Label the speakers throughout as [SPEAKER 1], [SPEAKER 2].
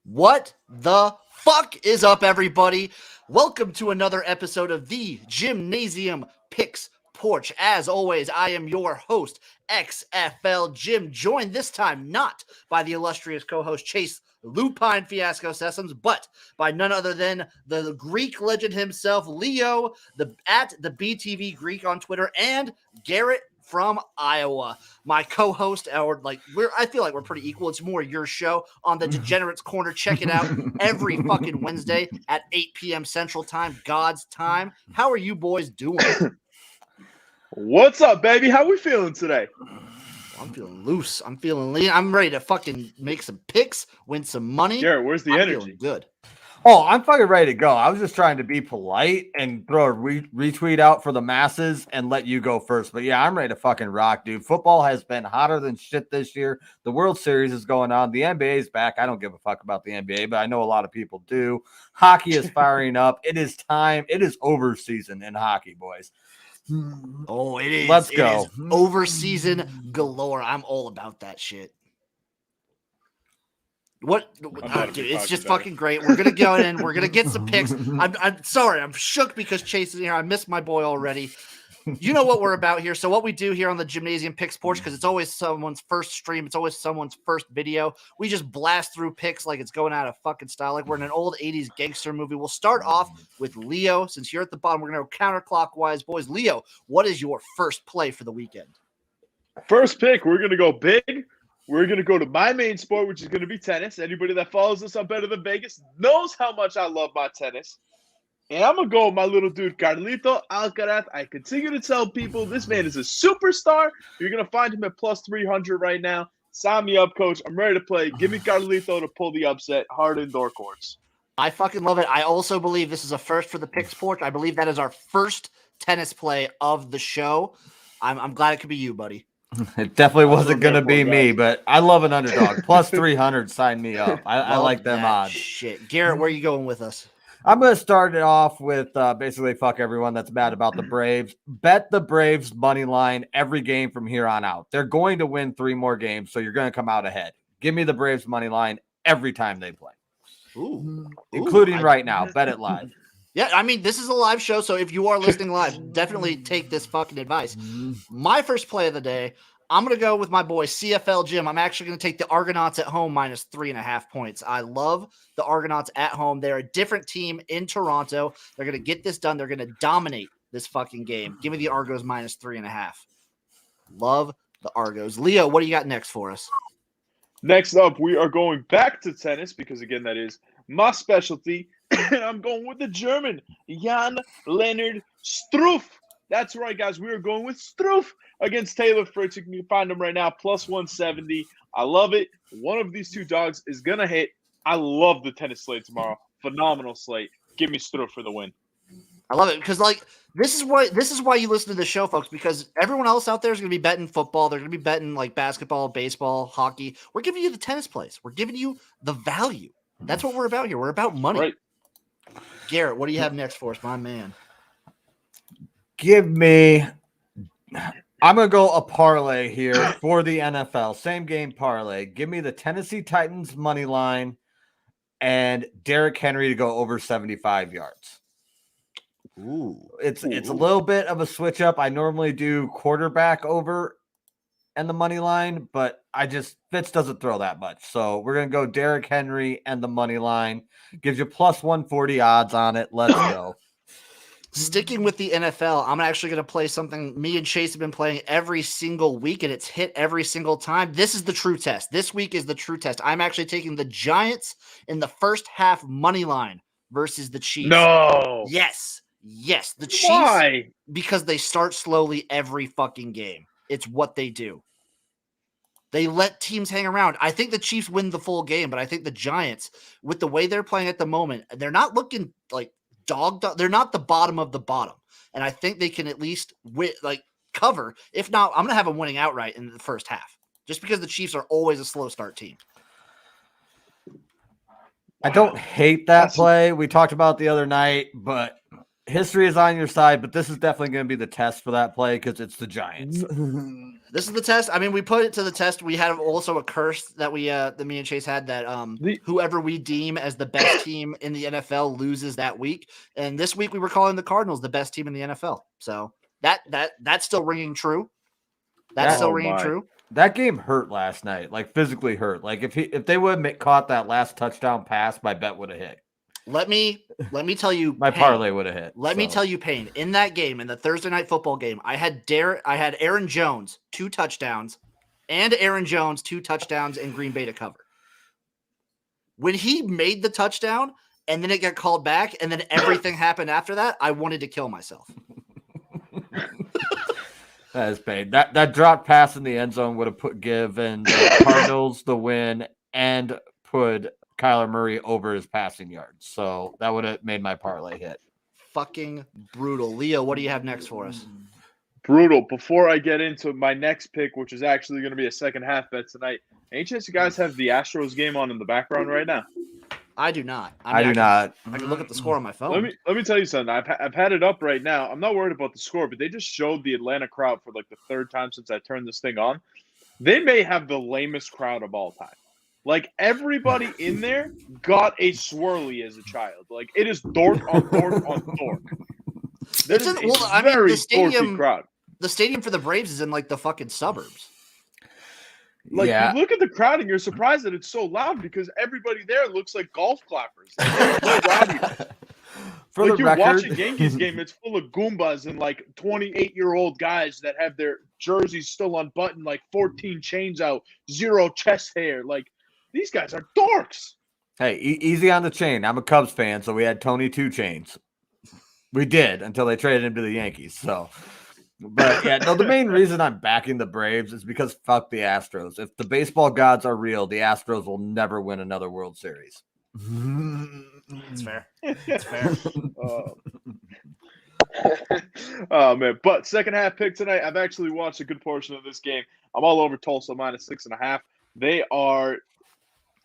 [SPEAKER 1] What the fuck is up, everybody? Welcome to another episode of the Gymnasium Picks Porch. As always, I am your host, XFL Jim, joined this time not by the illustrious co-host Chase Lupine Fiasco Sessions, but by none other than the Greek legend himself, Leo, at the BTV Greek on Twitter, and Garret from Iowa. My co-host, I feel like we're pretty equal. It's more your show on the Degenerates Corner. Check it out every fucking Wednesday at 8 p.m. Central Time, God's time. How are you boys doing?
[SPEAKER 2] What's up, baby? How we feeling today?
[SPEAKER 1] I'm feeling loose. I'm feeling lean. I'm ready to fucking make some picks, win some money.
[SPEAKER 2] Garrett, where's the energy?
[SPEAKER 1] Feeling good.
[SPEAKER 3] Oh, I'm fucking ready to go. I was just trying to be polite and throw a retweet out for the masses and let you go first. But yeah, I'm ready to fucking rock, dude. Football has been hotter than shit this year. The World Series is going on. The NBA is back. I don't give a fuck about the NBA, but I know a lot of people do. Hockey is firing up. It is time. It is over season in hockey, boys.
[SPEAKER 1] Oh, it is.
[SPEAKER 3] Let's go.
[SPEAKER 1] It is over season galore. I'm all about that shit. What, dude? It's just fucking great. We're gonna go in. We're gonna get some picks. I'm sorry. I'm shook because Chase is here. I missed my boy already. You know what we're about here. So what we do here on the Gymnasium Picks Porch, because it's always someone's first stream, it's always someone's first video. We just blast through picks like it's going out of fucking style, like we're in an old 80s gangster movie. We'll start off with Leo. Since you're at the bottom, we're gonna go counterclockwise, boys. Leo, what is your first play for the weekend?
[SPEAKER 2] First pick, we're gonna go big. We're going to go to my main sport, which is going to be tennis. Anybody that follows us on Better Than Vegas knows how much I love my tennis. And I'm going to go with my little dude, Carlito Alcaraz. I continue to tell people this man is a superstar. You're going to find him at plus 300 right now. Sign me up, coach. I'm ready to play. Give me Carlito to pull the upset. Hard indoor courts.
[SPEAKER 1] I fucking love it. I also believe this is a first for the Picks Porch. I believe that is our first tennis play of the show. I'm glad it could be you, buddy.
[SPEAKER 3] It definitely wasn't going to be me, but I love an underdog. Plus 300, sign me up. I like them odds.
[SPEAKER 1] Shit. Garrett, where are you going with us?
[SPEAKER 3] I'm going to start it off with basically fuck everyone that's mad about the Braves. Bet the Braves money line every game from here on out. They're going to win 3 more games, so you're going to come out ahead. Give me the Braves money line every time they play. Including right now. Bet it live.
[SPEAKER 1] Yeah, I mean, this is a live show, so if you are listening live, definitely take this fucking advice. My first play of the day, I'm going to go with my boy CFL Jim. I'm actually going to take the Argonauts at home minus 3.5 points. I love the Argonauts at home. They're a different team in Toronto. They're going to get this done. They're going to dominate this fucking game. Give me the Argos minus 3.5. Love the Argos. Leo, what do you got next for us?
[SPEAKER 2] Next up, we are going back to tennis because, again, that is my specialty. And I'm going with the German, Jan-Lennard Struff. That's right, guys. We are going with Struff against Taylor Fritz. You can find him right now, plus 170. I love it. One of these two dogs is going to hit. I love the tennis slate tomorrow. Phenomenal slate. Give me Struff for the win.
[SPEAKER 1] I love it because, this is why you listen to the show, folks, because everyone else out there is going to be betting football. They're going to be betting, basketball, baseball, hockey. We're giving you the tennis plays. We're giving you the value. That's what we're about here. We're about money.
[SPEAKER 2] Right.
[SPEAKER 1] Garrett, what do you have next for us, my man?
[SPEAKER 3] I'm going to go a parlay here for the NFL. Same game parlay. Give me the Tennessee Titans money line and Derrick Henry to go over 75 yards.
[SPEAKER 1] Ooh.
[SPEAKER 3] It's a little bit of a switch up. I normally do quarterback over and the money line, but Fitz doesn't throw that much. So we're going to go Derrick Henry and the money line. Gives you plus 140 odds on it. Let's go.
[SPEAKER 1] Sticking with the NFL, I'm actually going to play something me and Chase have been playing every single week, and it's hit every single time. This is the true test. This week is the true test. I'm actually taking the Giants in the first half money line versus the Chiefs.
[SPEAKER 2] No.
[SPEAKER 1] Yes. The Chiefs.
[SPEAKER 2] Why?
[SPEAKER 1] Because they start slowly every fucking game. It's what they do. They let teams hang around. I think the Chiefs win the full game, but I think the Giants, with the way they're playing at the moment, they're not looking like dog. They're not the bottom of the bottom. And I think they can at least cover. If not, I'm going to have them winning outright in the first half, just because the Chiefs are always a slow start team.
[SPEAKER 3] I don't hate that play. We talked about it the other night, but history is on your side, but this is definitely going to be the test for that play because it's the Giants.
[SPEAKER 1] This is the test. I mean, we put it to the test. We had also a curse that me and Chase had that whoever we deem as the best team in the NFL loses that week. And this week we were calling the Cardinals the best team in the NFL. So that's still ringing true. That's still ringing true.
[SPEAKER 3] That game hurt last night, like physically hurt. Like if they would have caught that last touchdown pass, my bet would have hit.
[SPEAKER 1] Let me tell you,
[SPEAKER 3] my parlay would have hit.
[SPEAKER 1] Let me tell you, Payne. In that game, in the Thursday night football game, I had Aaron Jones 2 touchdowns, and Aaron Jones 2 touchdowns in Green Bay to cover. When he made the touchdown, and then it got called back, and then everything happened after that, I wanted to kill myself.
[SPEAKER 3] That is pain. That drop pass in the end zone would have given the Cardinals the win and put Kyler Murray over his passing yards. So that would have made my parlay hit.
[SPEAKER 1] Fucking brutal. Leo, what do you have next for us?
[SPEAKER 2] Brutal. Before I get into my next pick, which is actually going to be a second half bet tonight, any chance you guys have the Astros game on in the background right now?
[SPEAKER 1] I do not.
[SPEAKER 3] I do not.
[SPEAKER 1] I can look at the score on my phone.
[SPEAKER 2] Let me tell you something. I've had it up right now. I'm not worried about the score, but they just showed the Atlanta crowd for like the 3rd time since I turned this thing on. They may have the lamest crowd of all time. Like everybody in there got a swirly as a child. Like it is dork on dork on dork.
[SPEAKER 1] The stadium
[SPEAKER 2] crowd.
[SPEAKER 1] The stadium for the Braves is in like the fucking suburbs.
[SPEAKER 2] Like you look at the crowd and you're surprised that it's so loud because everybody there looks like golf clappers. Like you watch a Yankees game, it's full of Goombas and like 28-year-old guys that have their jerseys still unbuttoned, like 14 chains out, 0 chest hair. Like these guys are dorks.
[SPEAKER 3] Hey, easy on the chain. I'm a Cubs fan, so we had Tony 2 chains. We did until they traded him to the Yankees. So. But yeah, no, the main reason I'm backing the Braves is because fuck the Astros. If the baseball gods are real, the Astros will never win another World Series.
[SPEAKER 1] It's fair. It's fair.
[SPEAKER 2] Oh man. But second half pick tonight, I've actually watched a good portion of this game. I'm all over Tulsa minus 6.5.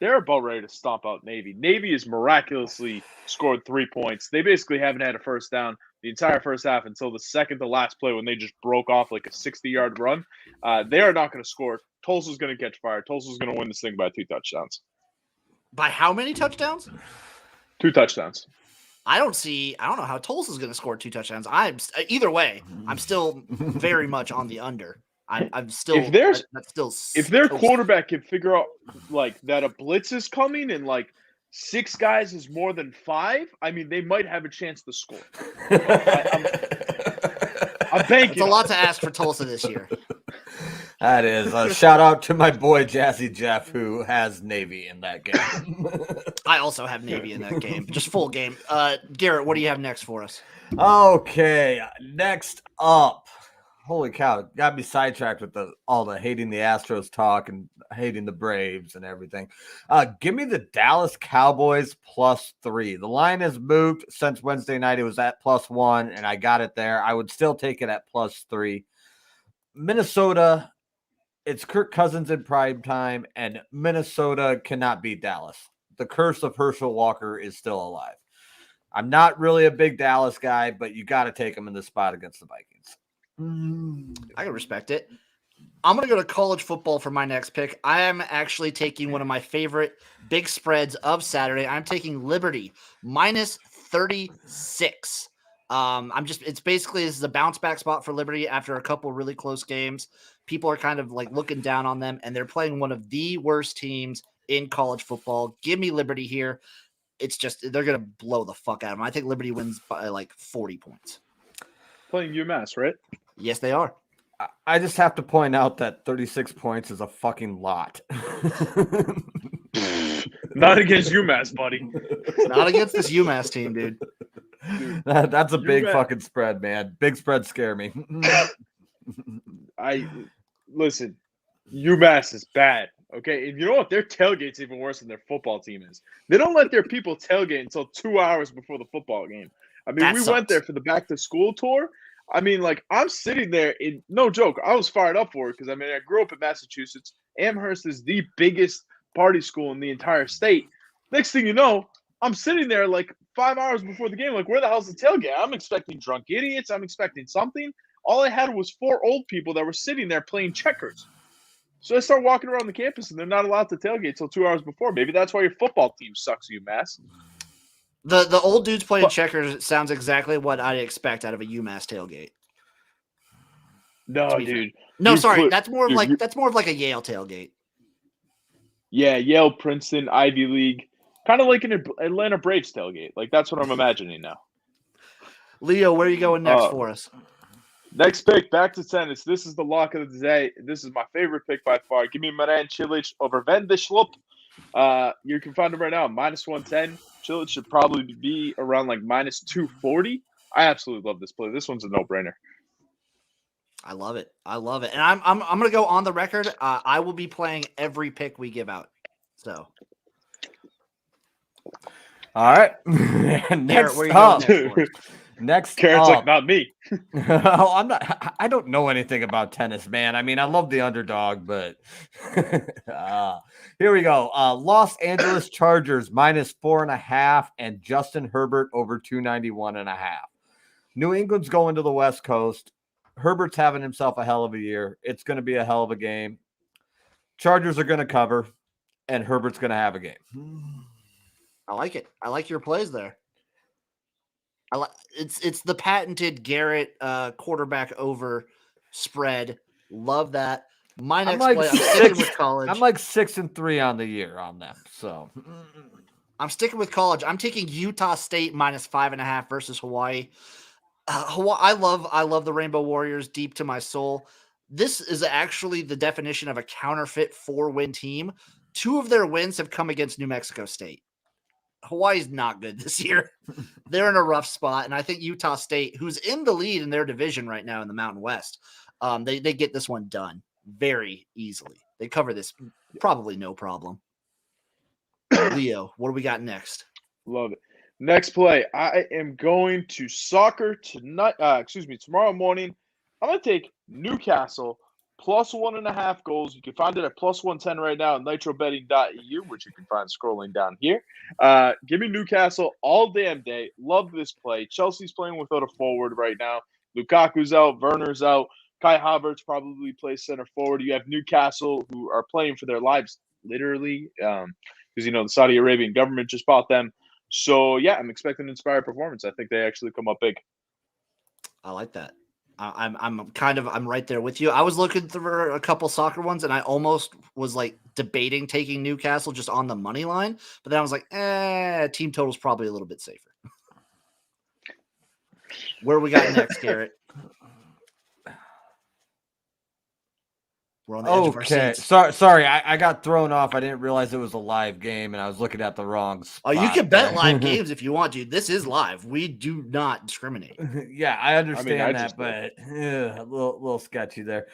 [SPEAKER 2] They're about ready to stomp out Navy. Navy has miraculously scored 3 points. They basically haven't had a first down the entire first half until the second to last play when they just broke off like a 60-yard run. They are not going to score. Tulsa's going to catch fire. Tulsa's going to win this thing by 2 touchdowns.
[SPEAKER 1] By how many touchdowns? 2
[SPEAKER 2] touchdowns.
[SPEAKER 1] I don't know how Tulsa's going to score 2 touchdowns. Either way, I'm still very much on the under. I'm still
[SPEAKER 2] if their quarterback can figure out like that a blitz is coming and like 6 guys is more than 5, I mean they might have a chance to score. I'm banking.
[SPEAKER 1] It's a lot to ask for Tulsa this year.
[SPEAKER 3] That is a shout out to my boy Jazzy Jeff who has Navy in that game.
[SPEAKER 1] I also have Navy in that game, just full game. Garrett, what do you have next for us?
[SPEAKER 3] Okay, next up. Holy cow, got me sidetracked with all the hating the Astros talk and hating the Braves and everything. Give me the Dallas Cowboys +3. The line has moved since Wednesday night. It was at +1, and I got it there. I would still take it at +3. Minnesota, it's Kirk Cousins in prime time, and Minnesota cannot beat Dallas. The curse of Herschel Walker is still alive. I'm not really a big Dallas guy, but you got to take him in this spot against the Vikings.
[SPEAKER 1] I can respect it. I'm going to go to college football for my next pick. I am actually taking one of my favorite big spreads of Saturday. I'm taking Liberty -36. It's basically this is a bounce back spot for Liberty after a couple really close games. People are kind of like looking down on them, and they're playing one of the worst teams in college football. Give me Liberty here. It's just they're going to blow the fuck out of them. I think Liberty wins by like 40 points.
[SPEAKER 2] Playing UMass, right?
[SPEAKER 1] Yes, they are.
[SPEAKER 3] I just have to point out that 36 points is a fucking lot.
[SPEAKER 2] Not against UMass, buddy.
[SPEAKER 1] Not against this UMass team, dude.
[SPEAKER 3] That's a big fucking spread, man. Big spreads scare me.
[SPEAKER 2] Listen, UMass is bad. Okay, and you know what? Their tailgate's even worse than their football team is. They don't let their people tailgate until 2 hours before the football game. I mean, we went there for the back-to-school tour. I mean, like, I'm sitting there in – no joke. I was fired up for it because, I mean, I grew up in Massachusetts. Amherst is the biggest party school in the entire state. Next thing you know, I'm sitting there like 5 hours before the game. Like, where the hell's the tailgate? I'm expecting drunk idiots. I'm expecting something. All I had was 4 old people that were sitting there playing checkers. So I start walking around the campus, and they're not allowed to tailgate till 2 hours before. Maybe that's why your football team sucks, UMass.
[SPEAKER 1] The old dudes playing checkers sounds exactly what I'd expect out of a UMass tailgate.
[SPEAKER 2] No, dude.
[SPEAKER 1] No, sorry, that's more of like a Yale tailgate.
[SPEAKER 2] Yeah, Yale, Princeton, Ivy League, kind of like an Atlanta Braves tailgate. Like that's what I'm imagining now.
[SPEAKER 1] Leo, where are you going next for us?
[SPEAKER 2] Next pick, back to tennis. This is the lock of the day. This is my favorite pick by far. Give me Maran Cilic over Van de Schlupp. You can find him right now, -110. Cilic should probably be around like -240. I absolutely love this play. This one's a no-brainer.
[SPEAKER 1] I love it. And I'm gonna go on the record. I will be playing every pick we give out. So,
[SPEAKER 3] all right. Next up. Next
[SPEAKER 2] Garrett's
[SPEAKER 3] up.
[SPEAKER 2] like, not me.
[SPEAKER 3] Oh, I'm not. I don't know anything about tennis, man. I mean, I love the underdog, but here we go. Los Angeles Chargers -4.5 and Justin Herbert over 291.5. New England's going to the West Coast. Herbert's having himself a hell of a year. It's going to be a hell of a game. Chargers are going to cover, and Herbert's going to have a game.
[SPEAKER 1] I like it. I like your plays there. It's the patented Garret quarterback over spread. Love that. My next play, I'm sticking with college.
[SPEAKER 3] I'm like 6-3 on the year on them. So
[SPEAKER 1] I'm sticking with college. I'm taking Utah State -5.5 versus Hawaii. I love the Rainbow Warriors deep to my soul. This is actually the definition of a counterfeit 4-win team. 2 of their wins have come against New Mexico State. Hawaii's not good this year. They're in a rough spot, and I think Utah State, who's in the lead in their division right now in the Mountain West, they get this one done very easily. They cover this probably no problem. Leo, what do we got next?
[SPEAKER 2] Love it. Next play, I am going to soccer tonight. Tomorrow morning. I'm going to take Newcastle +1.5 goals. You can find it at +110 right now at nitrobetting.eu, which you can find scrolling down here. Give me Newcastle all damn day. Love this play. Chelsea's playing without a forward right now. Lukaku's out. Werner's out. Kai Havertz probably plays center forward. You have Newcastle, who are playing for their lives, literally, because, the Saudi Arabian government just bought them. So, yeah, I'm expecting an inspired performance. I think they actually come up big.
[SPEAKER 1] I like that. I'm right there with you. I was looking through a couple soccer ones, and I almost was like debating taking Newcastle just on the money line, but then I was like, team total's probably a little bit safer. Where we got next, Garrett? We're on the edge of our seats.
[SPEAKER 3] Sorry, I got thrown off. I didn't realize it was a live game, and I was looking at the wrong spot.
[SPEAKER 1] Oh, you can bet live games if you want to. This is live. We do not discriminate.
[SPEAKER 3] Yeah, I understand that, but a little sketchy there.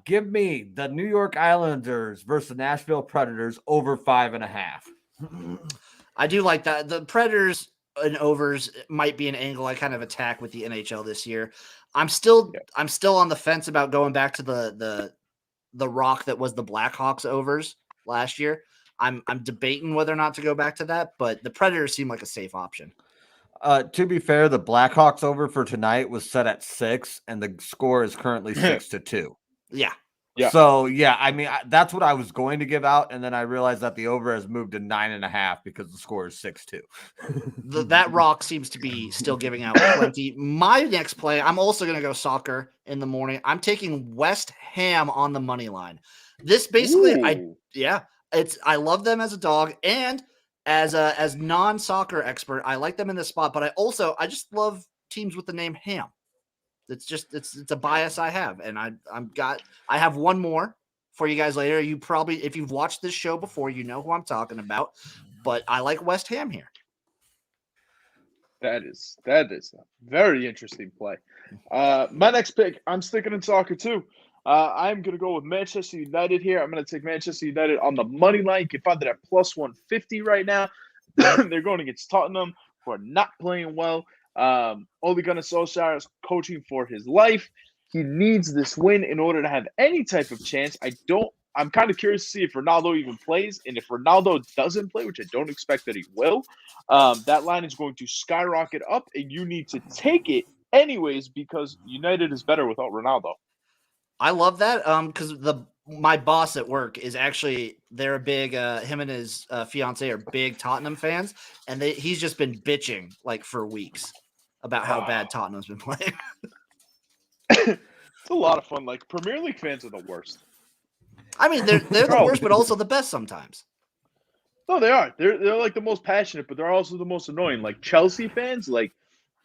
[SPEAKER 3] Give me the New York Islanders versus the Nashville Predators over 5.5.
[SPEAKER 1] I do like that. The Predators and overs might be an angle I kind of attack with the NHL this year. I'm still on the fence about going back to the rock that was the Blackhawks overs last year. I'm debating whether or not to go back to that, but the Predators seem like a safe option.
[SPEAKER 3] To be fair, the Blackhawks over for tonight was set at 6, and the score is currently 6-2.
[SPEAKER 1] Yeah.
[SPEAKER 3] So, yeah, I mean, that's what I was going to give out, and then I realized that the over has moved to 9.5 because the score is 6-2.
[SPEAKER 1] That rock seems to be still giving out plenty. My next play, I'm also going to go soccer in the morning. I'm taking West Ham on the money line. This basically, I love them as a dog, and as non-soccer expert, I like them in this spot, but I just love teams with the name Ham. It's a bias I have, and I have one more for you guys later. You probably, if you've watched this show before, you know who I'm talking about, but I like West Ham here.
[SPEAKER 2] That is a very interesting play. My next pick, I'm sticking in soccer too. I'm going to go with Manchester United here. I'm going to take Manchester United on the money line. You can find it at +150 right now. They're going against Tottenham, who are not playing well. Ole Gunnar Solskjaer is coaching for his life. He needs this win in order to have any type of chance. I'm kind of curious to see if Ronaldo even plays, and if Ronaldo doesn't play, which I don't expect that he will, that line is going to skyrocket up, and you need to take it anyways because United is better without Ronaldo.
[SPEAKER 1] I love that because my boss at work is actually they're a big him and his fiance are big Tottenham fans, and he's just been bitching like for weeks about how bad Tottenham's been playing.
[SPEAKER 2] It's a lot of fun. Like Premier League fans are the worst.
[SPEAKER 1] I mean, they're the worst, but also the best sometimes.
[SPEAKER 2] No, they are. They're like the most passionate, but they're also the most annoying. Like Chelsea fans, like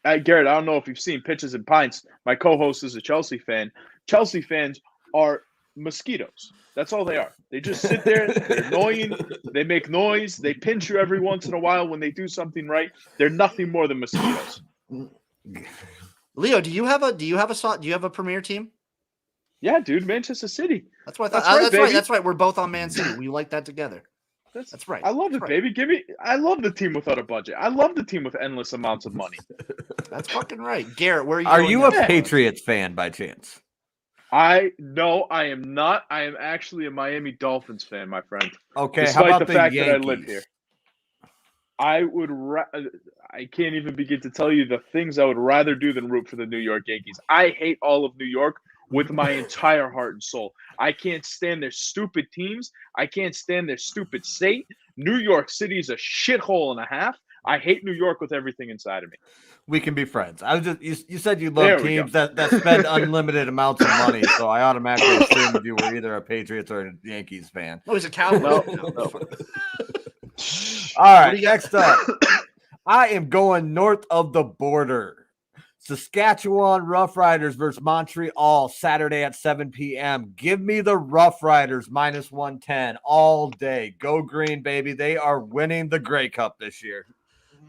[SPEAKER 2] Garrett. I don't know if you've seen Pitches and Pints. My co-host is a Chelsea fan. Chelsea fans are mosquitoes. That's all they are. They just sit there. They're annoying. They make noise. They pinch you every once in a while when they do something right. They're nothing more than mosquitoes.
[SPEAKER 1] Leo, do you have a Premier team?
[SPEAKER 2] Yeah, dude, Manchester City.
[SPEAKER 1] That's what I thought. That's right. That's right. We're both on Man City. We like that together. That's right.
[SPEAKER 2] I love it, baby. I love the team without a budget. I love the team with endless amounts of money.
[SPEAKER 1] That's fucking right. Garrett, where are you?
[SPEAKER 3] Are you a Patriots fan by chance?
[SPEAKER 2] No, I am not. I am actually a Miami Dolphins fan, my friend.
[SPEAKER 3] Okay,
[SPEAKER 2] despite
[SPEAKER 3] how about
[SPEAKER 2] the fact
[SPEAKER 3] Yankees?
[SPEAKER 2] that I live here. I can't even begin to tell you the things I would rather do than root for the New York Yankees. I hate all of New York with my entire heart and soul. I can't stand their stupid teams. I can't stand their stupid state. New York City is a shithole and a half. I hate New York with everything inside of me.
[SPEAKER 3] We can be friends. I was just you said you love teams that spend unlimited amounts of money, so I automatically assumed you were either a Patriots or a Yankees fan.
[SPEAKER 1] Oh, he's a Cowboys. No.
[SPEAKER 3] All right, next up. I am going north of the border. Saskatchewan Roughriders versus Montreal Saturday at 7 p.m. Give me the Roughriders minus 110 all day. Go green, baby. They are winning the Grey Cup this year.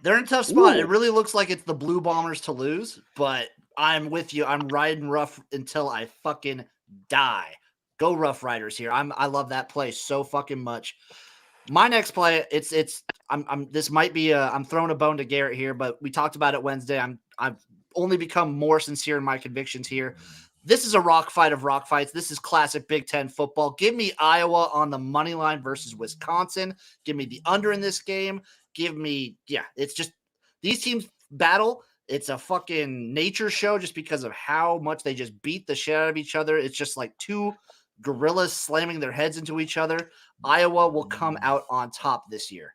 [SPEAKER 1] They're in a tough spot.
[SPEAKER 2] Ooh.
[SPEAKER 1] It really looks like it's the Blue Bombers to lose, but I'm with you. I'm riding rough until I fucking die. Go Rough Riders here. I love that play so fucking much. My next play, this might be I'm throwing a bone to Garrett here, but we talked about it Wednesday. I've only become more sincere in my convictions here. This is a rock fight of rock fights. This is classic Big Ten football. Give me Iowa on the money line versus Wisconsin. Give me the under in this game. Give me, it's just these teams battle. It's a fucking nature show just because of how much they just beat the shit out of each other. It's just like two gorillas slamming their heads into each other. Iowa will come out on top this year.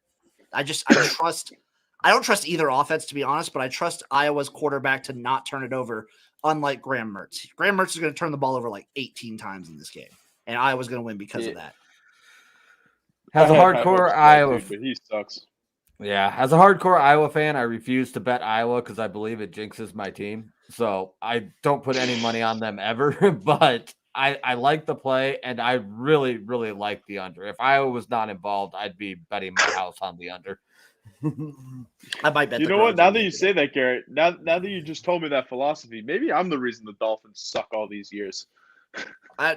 [SPEAKER 1] I don't trust either offense, to be honest, but I trust Iowa's quarterback to not turn it over, unlike Graham Mertz. Graham Mertz is going to turn the ball over like 18 times in this game, and Iowa's going to win because of that.
[SPEAKER 3] As a hardcore Iowa
[SPEAKER 2] dude, but he sucks.
[SPEAKER 3] Yeah, as a hardcore Iowa fan, I refuse to bet Iowa because I believe it jinxes my team. So I don't put any money on them ever, but I like the play, and I really, really like the under. If Iowa was not involved, I'd be betting my house on the under.
[SPEAKER 1] I might bet.
[SPEAKER 2] You know what? Now that you say that, Garrett, now that you just told me that philosophy, maybe I'm the reason the Dolphins suck all these years.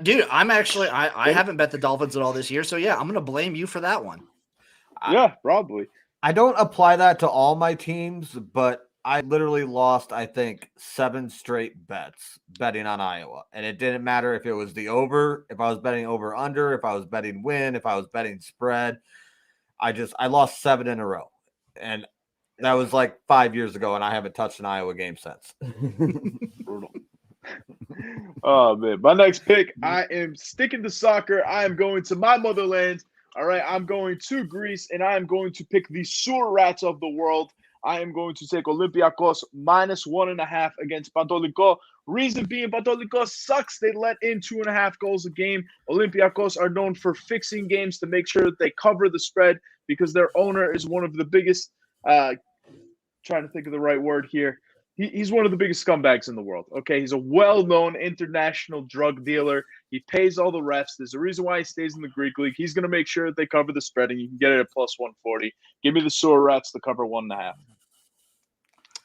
[SPEAKER 1] Dude, I'm actually I haven't bet the Dolphins at all this year, so yeah, I'm gonna blame you for that one.
[SPEAKER 2] Yeah, probably.
[SPEAKER 3] I don't apply that to all my teams, but I literally lost, I think, 7 straight bets betting on Iowa. And it didn't matter if it was the over, if I was betting over under, if I was betting win, if I was betting spread. I lost 7 in a row. And that was like 5 years ago, and I haven't touched an Iowa game since.
[SPEAKER 2] Brutal. Oh, man. My next pick, I am sticking to soccer. I am going to my motherland. All right, I'm going to Greece, and I am going to pick the sewer rats of the world. I am going to take Olympiacos minus 1.5 against Pantoliko. Reason being, Pantoliko sucks. They let in 2.5 goals a game. Olympiacos are known for fixing games to make sure that they cover the spread because their owner is one of the biggest, trying to think of the right word here. He's one of the biggest scumbags in the world. Okay, he's a well-known international drug dealer. He pays all the refs. There's a reason why he stays in the Greek league. He's going to make sure that they cover the spread, and you can get it at plus 140. Give me the sewer rats to cover 1.5.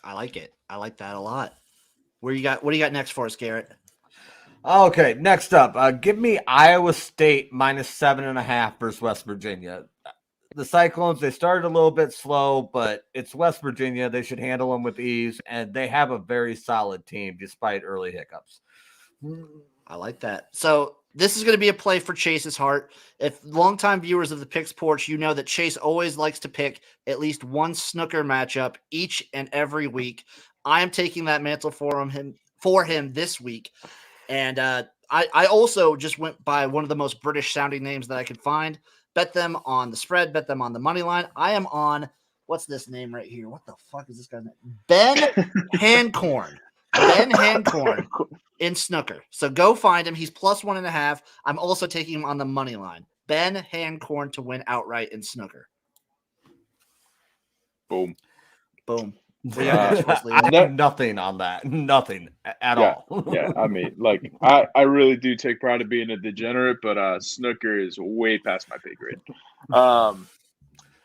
[SPEAKER 1] I like it. I like that a lot. What do you got next for us, Garrett?
[SPEAKER 3] Okay, next up, give me Iowa State minus 7.5 versus West Virginia. The Cyclones, they started a little bit slow, but it's West Virginia. They should handle them with ease, and they have a very solid team despite early hiccups.
[SPEAKER 1] I like that. So This is going to be a play for Chase's heart. If longtime viewers of the Picks Porch, you know that Chase always likes to pick at least one snooker matchup each and every week. I am taking that mantle for him this week. And I also just went by one of the most British sounding names that I could find. Bet them on the spread, bet them on the money line. I am on, what's this name right here? What the fuck is this guy's name? Ben Hancorn. Ben Hancorn in snooker. So go find him. He's plus 1.5. I'm also taking him on the money line. Ben Hancorn to win outright in snooker.
[SPEAKER 2] Boom.
[SPEAKER 1] Boom.
[SPEAKER 3] I have nothing on that. Nothing at all.
[SPEAKER 2] Yeah, I mean, like, I really do take pride of being a degenerate, but snooker is way past my pay grade.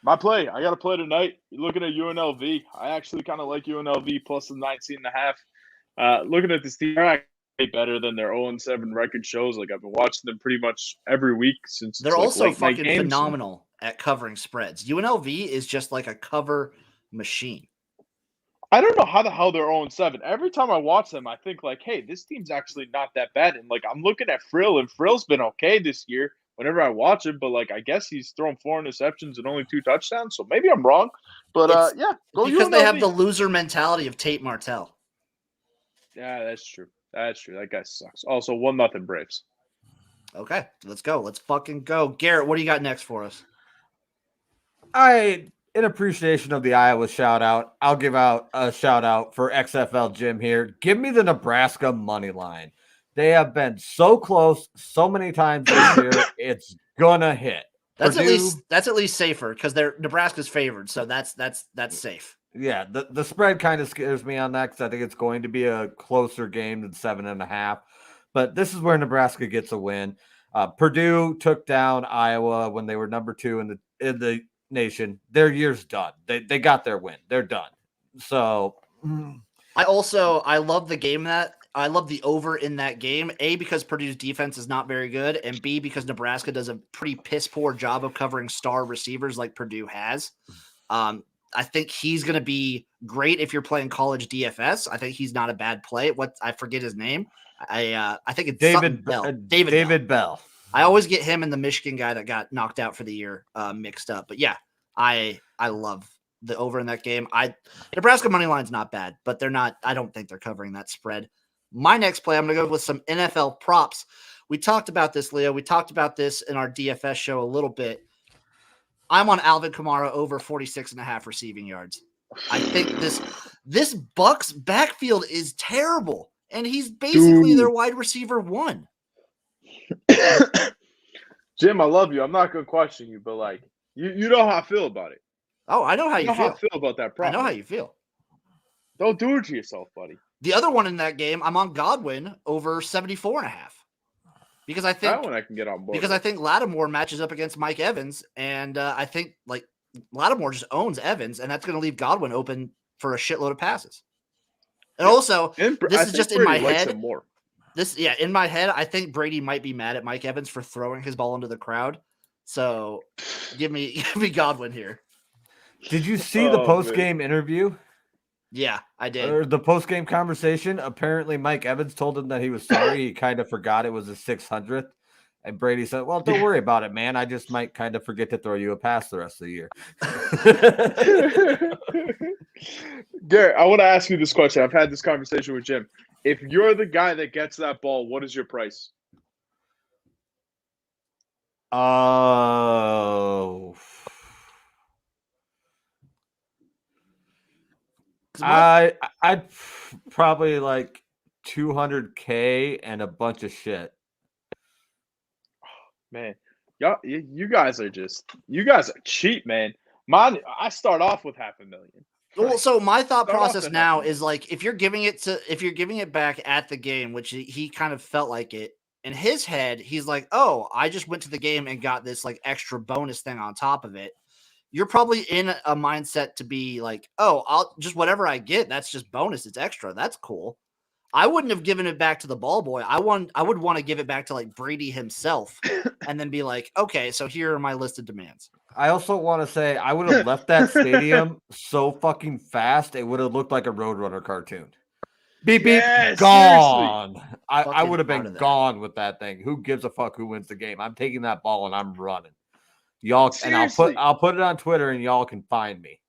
[SPEAKER 2] My play, I got a play tonight. You're looking at UNLV. I actually kind of like UNLV plus the 19.5. Looking at this team, they're actually better than their 0-7 record shows. Like, I've been watching them pretty much every week since.
[SPEAKER 1] They're also fucking phenomenal at covering spreads. UNLV is just like a cover machine.
[SPEAKER 2] I don't know how the hell they're 0-7. Every time I watch them, I think like, hey, this team's actually not that bad. And like, I'm looking at Frill, and Frill's been okay this year whenever I watch him. But like, I guess he's thrown 4 interceptions and only 2 touchdowns. So maybe I'm wrong. But yeah, go
[SPEAKER 1] because
[SPEAKER 2] UNLV.
[SPEAKER 1] They have the loser mentality of Tate Martell.
[SPEAKER 2] Yeah, that's true. That's true. That guy sucks. Also, 1-0 Braves.
[SPEAKER 1] Okay, let's go. Let's fucking go. Garrett, what do you got next for us?
[SPEAKER 3] In appreciation of the Iowa shout out, I'll give out a shout out for XFL Jim here. Give me the Nebraska money line. They have been so close so many times this year. It's gonna hit.
[SPEAKER 1] That's at least safer because they're Nebraska's favored, so that's safe.
[SPEAKER 3] Yeah, the spread kind of scares me on that because I think it's going to be a closer game than 7.5. But this is where Nebraska gets a win. Purdue took down Iowa when they were number 2 in the nation. Their year's done. They got their win. They're done. So
[SPEAKER 1] I love the game I love the over in that game. A, because Purdue's defense is not very good, and B, because Nebraska does a pretty piss poor job of covering star receivers like Purdue has. I think he's going to be great if you're playing college DFS. I think he's not a bad play. I forget his name. I think it's
[SPEAKER 3] David
[SPEAKER 1] Bell.
[SPEAKER 3] David Bell.
[SPEAKER 1] I always get him and the Michigan guy that got knocked out for the year mixed up. But yeah, I love the over in that game. Nebraska money line's not bad, but they're not. I don't think they're covering that spread. My next play, I'm going to go with some NFL props. We talked about this, Leo. We talked about this in our DFS show a little bit. I'm on Alvin Kamara over 46.5 receiving yards. I think this Bucks backfield is terrible, and he's basically their wide receiver 1.
[SPEAKER 2] Jim, I love you. I'm not going to question you, but like, you know how I feel about it.
[SPEAKER 1] Oh, I know how you feel.
[SPEAKER 2] How I feel about that prop.
[SPEAKER 1] I know how you feel.
[SPEAKER 2] Don't do it to yourself, buddy.
[SPEAKER 1] The other one in that game, I'm on Godwin over 74.5. Because I think
[SPEAKER 2] that one I can get on board.
[SPEAKER 1] Because I think Lattimore matches up against Mike Evans, and I think like Lattimore just owns Evans, and that's going to leave Godwin open for a shitload of passes. And also, this is just in my head. In my head, I think Brady might be mad at Mike Evans for throwing his ball into the crowd. So, give me Godwin here.
[SPEAKER 3] Did you see the post-game interview?
[SPEAKER 1] Yeah, I did.
[SPEAKER 3] Or the post-game conversation. Apparently, Mike Evans told him that he was sorry. He kind of forgot it was his 600th. And Brady said, well, don't worry about it, man. I just might kind of forget to throw you a pass the rest of the year.
[SPEAKER 2] Garrett, I want to ask you this question. I've had this conversation with Jim. If you're the guy that gets that ball, what is your price?
[SPEAKER 3] Oh. I'd probably like $200K and a bunch of shit.
[SPEAKER 2] Man, you guys are cheap, man. I start off with $500,000.
[SPEAKER 1] Well, so my thought process now is like if you're giving it back at the game, which he kind of felt like it in his head, he's like, oh, I just went to the game and got this like extra bonus thing on top of it. You're probably in a mindset to be like, oh, I'll just whatever I get, that's just bonus. It's extra. That's cool. I wouldn't have given it back to the ball boy. I would want to give it back to like Brady himself and then be like, okay, so here are my listed demands.
[SPEAKER 3] I also want to say I would have left that stadium so fucking fast, it would have looked like a Roadrunner cartoon. Beep,
[SPEAKER 2] Yeah,
[SPEAKER 3] gone. I
[SPEAKER 1] Fucking
[SPEAKER 3] would have
[SPEAKER 1] out
[SPEAKER 3] been
[SPEAKER 1] of there.
[SPEAKER 3] gone with that thing. Who gives a fuck who wins the game? I'm taking that ball and I'm running. Y'all, and
[SPEAKER 2] Seriously.
[SPEAKER 3] I'll put it on Twitter and y'all can find me.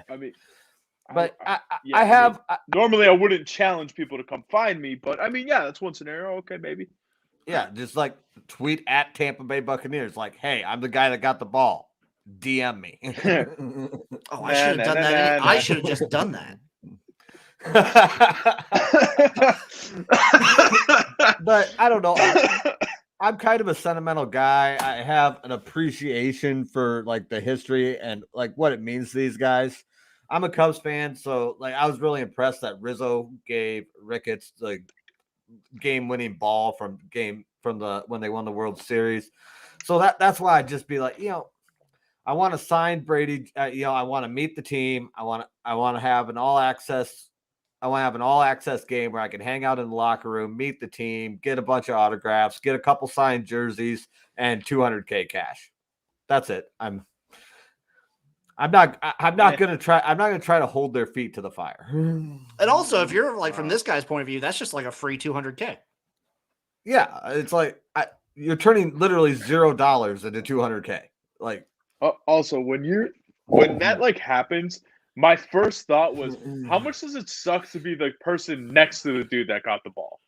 [SPEAKER 2] I mean,
[SPEAKER 3] But
[SPEAKER 2] yeah,
[SPEAKER 3] I have
[SPEAKER 2] normally I wouldn't challenge people to come find me, but I mean, yeah, that's one scenario. Okay, maybe.
[SPEAKER 3] yeah, just like tweet at Tampa Bay Buccaneers, like, hey, I'm the guy that got the ball. DM me.
[SPEAKER 1] Oh, I should have done that. I should have just done that.
[SPEAKER 3] But I don't know. I'm kind of a sentimental guy. I have an appreciation for like the history and like what it means to these guys. I'm a Cubs fan, so like I was really impressed that Rizzo gave Ricketts the game-winning ball from when they won the World Series. So that's why I'd just be like, I want to sign Brady. I want to meet the team. I want to have an all-access. I want to have an all-access game where I can hang out in the locker room, meet the team, get a bunch of autographs, get a couple signed jerseys, and $200K cash. That's it. I'm not gonna try to hold their feet to the fire.
[SPEAKER 1] And also, if you're like from this guy's point of view, that's just like a free $200K.
[SPEAKER 3] Yeah, it's like you're turning literally $0 into $200K. Like,
[SPEAKER 2] also when that like happens, my first thought was, how much does it suck to be the person next to the dude that got the ball?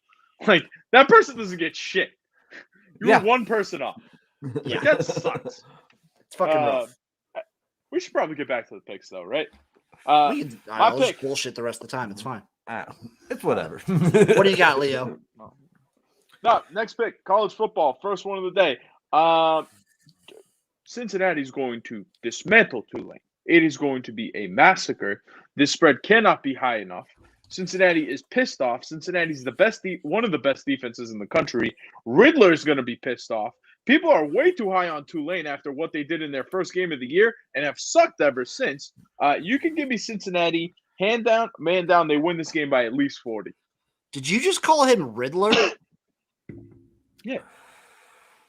[SPEAKER 2] Like that person doesn't get shit. You're one person off.
[SPEAKER 1] Yeah,
[SPEAKER 2] that sucks.
[SPEAKER 1] It's fucking rough.
[SPEAKER 2] We should probably get back to the picks, though, right?
[SPEAKER 1] I'll just bullshit the rest of the time. It's fine.
[SPEAKER 3] It's whatever.
[SPEAKER 1] What do you got, Leo?
[SPEAKER 2] No, next pick, college football, first one of the day. Cincinnati's going to dismantle Tulane. It is going to be a massacre. This spread cannot be high enough. Cincinnati is pissed off. Cincinnati's one of the best defenses in the country. Riddler's going to be pissed off. People are way too high on Tulane after what they did in their first game of the year and have sucked ever since. You can give me Cincinnati, hand down, man down. They win this game by at least 40.
[SPEAKER 1] Did you just call him Riddler?
[SPEAKER 2] Yeah.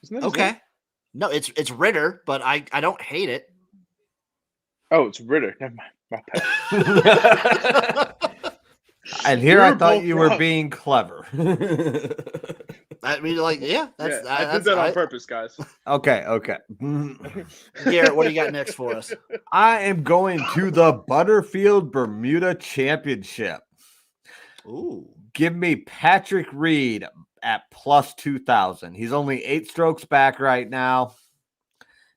[SPEAKER 1] Isn't that okay. No, it's Ritter, but I don't hate it.
[SPEAKER 2] Oh, it's Ritter. Never mind. My bad.
[SPEAKER 3] And here I thought you were being clever.
[SPEAKER 1] I mean, like, yeah.
[SPEAKER 2] I did that on purpose, guys.
[SPEAKER 3] Okay.
[SPEAKER 1] Garrett, what do you got next for us?
[SPEAKER 3] I am going to the Butterfield Bermuda Championship.
[SPEAKER 1] Ooh.
[SPEAKER 3] Give me Patrick Reed at plus 2,000. He's only 8 strokes back right now.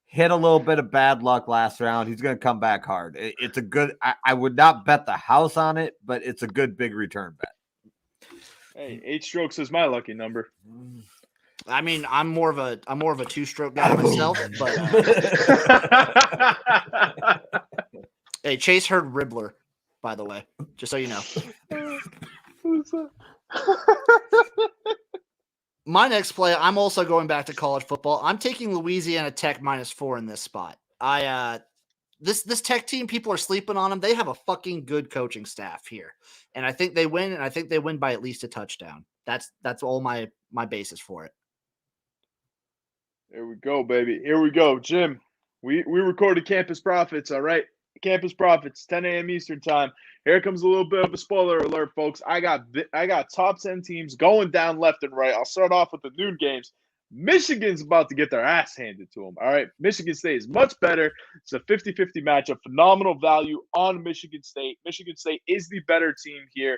[SPEAKER 3] Hit a little bit of bad luck last round. He's going to come back hard. It's a good. I would not bet the house on it, but it's a good big return bet.
[SPEAKER 2] Hey, 8 strokes is my lucky number.
[SPEAKER 1] I mean, I'm more of a 2-stroke guy myself, but hey, Chase heard Riddler, by the way, just so you know. My next play, I'm also going back to college football. I'm taking Louisiana Tech -4 in this spot. This Tech team, people are sleeping on them. They have a fucking good coaching staff here, and I think they win. And I think they win by at least a touchdown. That's all my basis for it.
[SPEAKER 2] Here we go, baby. Here we go, Jim. We recorded Campus Profits. All right, Campus Profits, 10 a.m. Eastern time. Here comes a little bit of a spoiler alert, folks. I got top 10 teams going down left and right. I'll start off with the noon games. Michigan's about to get their ass handed to them. All right. Michigan State is much better. It's a 50-50 matchup. Phenomenal value on Michigan State. Michigan State is the better team here.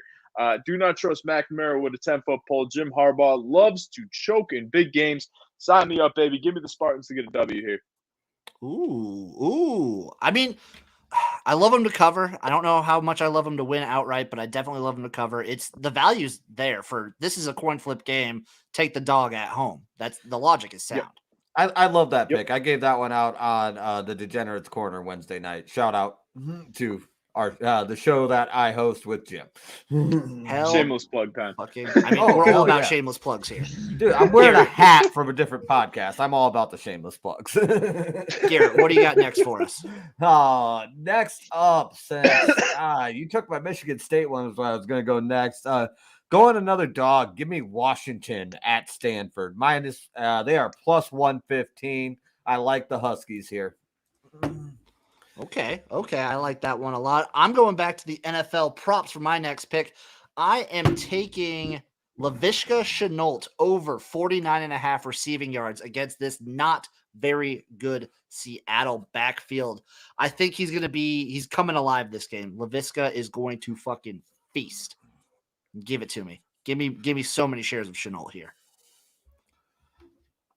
[SPEAKER 2] Do not trust McNamara with a 10-foot pole. Jim Harbaugh loves to choke in big games. Sign me up, baby. Give me the Spartans to get a W here.
[SPEAKER 1] Ooh. I mean, I love them to cover. I don't know how much I love them to win outright, but I definitely love them to cover. It's the value's there for this is a coin flip game. Take the dog at home. That's the logic is sound.
[SPEAKER 3] Yep. I love that pick. I gave that one out on the Degenerates Corner Wednesday night. Shout out to our the show that I host with Jim.
[SPEAKER 2] Shameless plug time.
[SPEAKER 1] I mean, we're all about shameless plugs here.
[SPEAKER 3] Dude, I'm wearing a hat from a different podcast. I'm all about the shameless plugs.
[SPEAKER 1] Garrett, what do you got next for us?
[SPEAKER 3] Next up, since you took my Michigan State one, was what I was going to go next. Going another dog. Give me Washington at Stanford. They are plus 115. I like the Huskies here.
[SPEAKER 1] Okay. I like that one a lot. I'm going back to the NFL props for my next pick. I am taking Laviska Shenault over 49.5 receiving yards against this not very good Seattle backfield. I think he's coming alive this game. Laviska is going to fucking feast. Give it to me. Give me so many shares of Shenault here.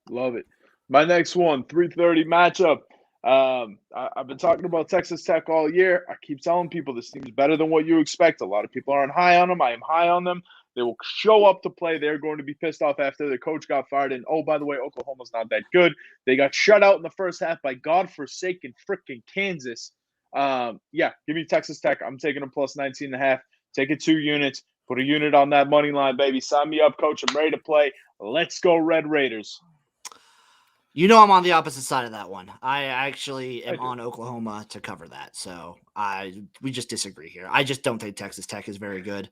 [SPEAKER 2] Love it. My next one, 3:30 matchup. I've been talking about Texas Tech all year. I keep telling people this team's better than what you expect. A lot of people aren't high on them. I am high on them. They will show up to play. They're going to be pissed off after their coach got fired. And, oh, by the way, Oklahoma's not that good. They got shut out in the first half by godforsaken freaking Kansas. Yeah, give me Texas Tech. I'm taking them plus 19.5. Take it 2 units. Put a unit on that money line, baby. Sign me up, coach. I'm ready to play. Let's go, Red Raiders.
[SPEAKER 1] You know I'm on the opposite side of that one. I actually am on Oklahoma to cover that. So we just disagree here. I just don't think Texas Tech is very good.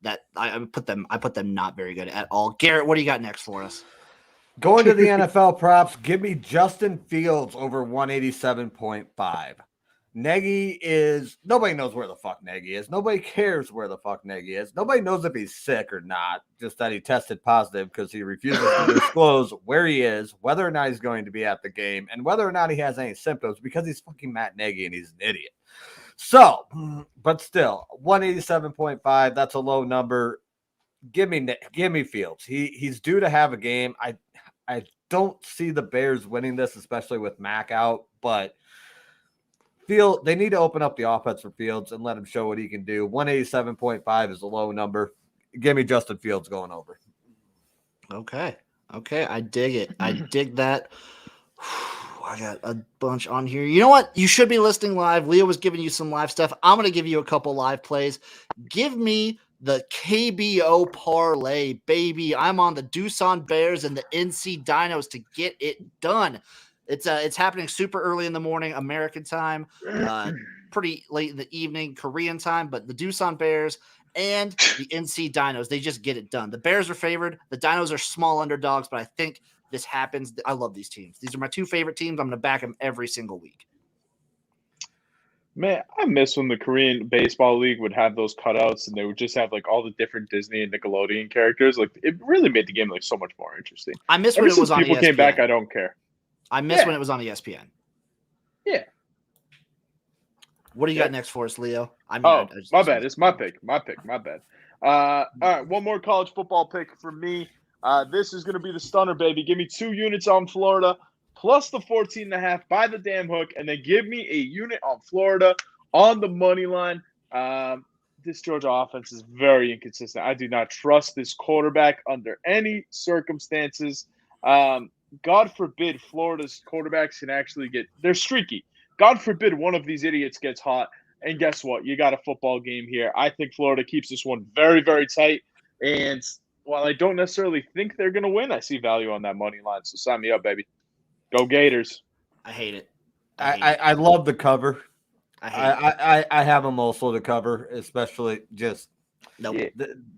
[SPEAKER 1] That I put them not very good at all. Garrett, what do you got next for us?
[SPEAKER 3] Going to the NFL props, give me Justin Fields over 187.5. Nagy is, nobody knows where the fuck Nagy is. Nobody cares where the fuck Nagy is. Nobody knows if he's sick or not, just that he tested positive because he refuses to disclose where he is, whether or not he's going to be at the game, and whether or not he has any symptoms because he's fucking Matt Nagy and he's an idiot. So, but still, 187.5, that's a low number. Give me Fields. He's due to have a game. I don't see the Bears winning this, especially with Mac out, but they need to open up the offense for Fields and let him show what he can do. 187.5 is a low number. Give me Justin Fields going over.
[SPEAKER 1] Okay. I dig it. I dig that. I got a bunch on here. You know what? You should be listening live. Leo was giving you some live stuff. I'm going to give you a couple live plays. Give me the KBO parlay, baby. I'm on the Doosan Bears and the NC Dinos to get it done. It's happening super early in the morning, American time, pretty late in the evening, Korean time, but the Doosan Bears and the NC Dinos, they just get it done. The Bears are favored. The Dinos are small underdogs, but I think this happens. I love these teams. These are my 2 favorite teams. I'm going to back them every single week.
[SPEAKER 2] Man, I miss when the Korean Baseball League would have those cutouts and they would just have like all the different Disney and Nickelodeon characters. Like it really made the game like so much more interesting.
[SPEAKER 1] I miss when it was on
[SPEAKER 2] people
[SPEAKER 1] ESPN.
[SPEAKER 2] Came back. I don't care.
[SPEAKER 1] I miss when it was on ESPN.
[SPEAKER 2] Yeah.
[SPEAKER 1] What do you got next for us, Leo?
[SPEAKER 2] My bad. It's my pick. My bad. All right, one more college football pick for me. This is going to be the stunner, baby. Give me 2 units on Florida, plus the 14.5 by the damn hook, and then give me a unit on Florida on the money line. This Georgia offense is very inconsistent. I do not trust this quarterback under any circumstances. God forbid Florida's quarterbacks can actually they're streaky. God forbid one of these idiots gets hot. And guess what? You got a football game here. I think Florida keeps this one very, very tight. And while I don't necessarily think they're going to win, I see value on that money line. So sign me up, baby. Go Gators.
[SPEAKER 1] I hate it.
[SPEAKER 3] I love the cover.
[SPEAKER 1] I
[SPEAKER 3] have them also to cover, especially just
[SPEAKER 1] nope.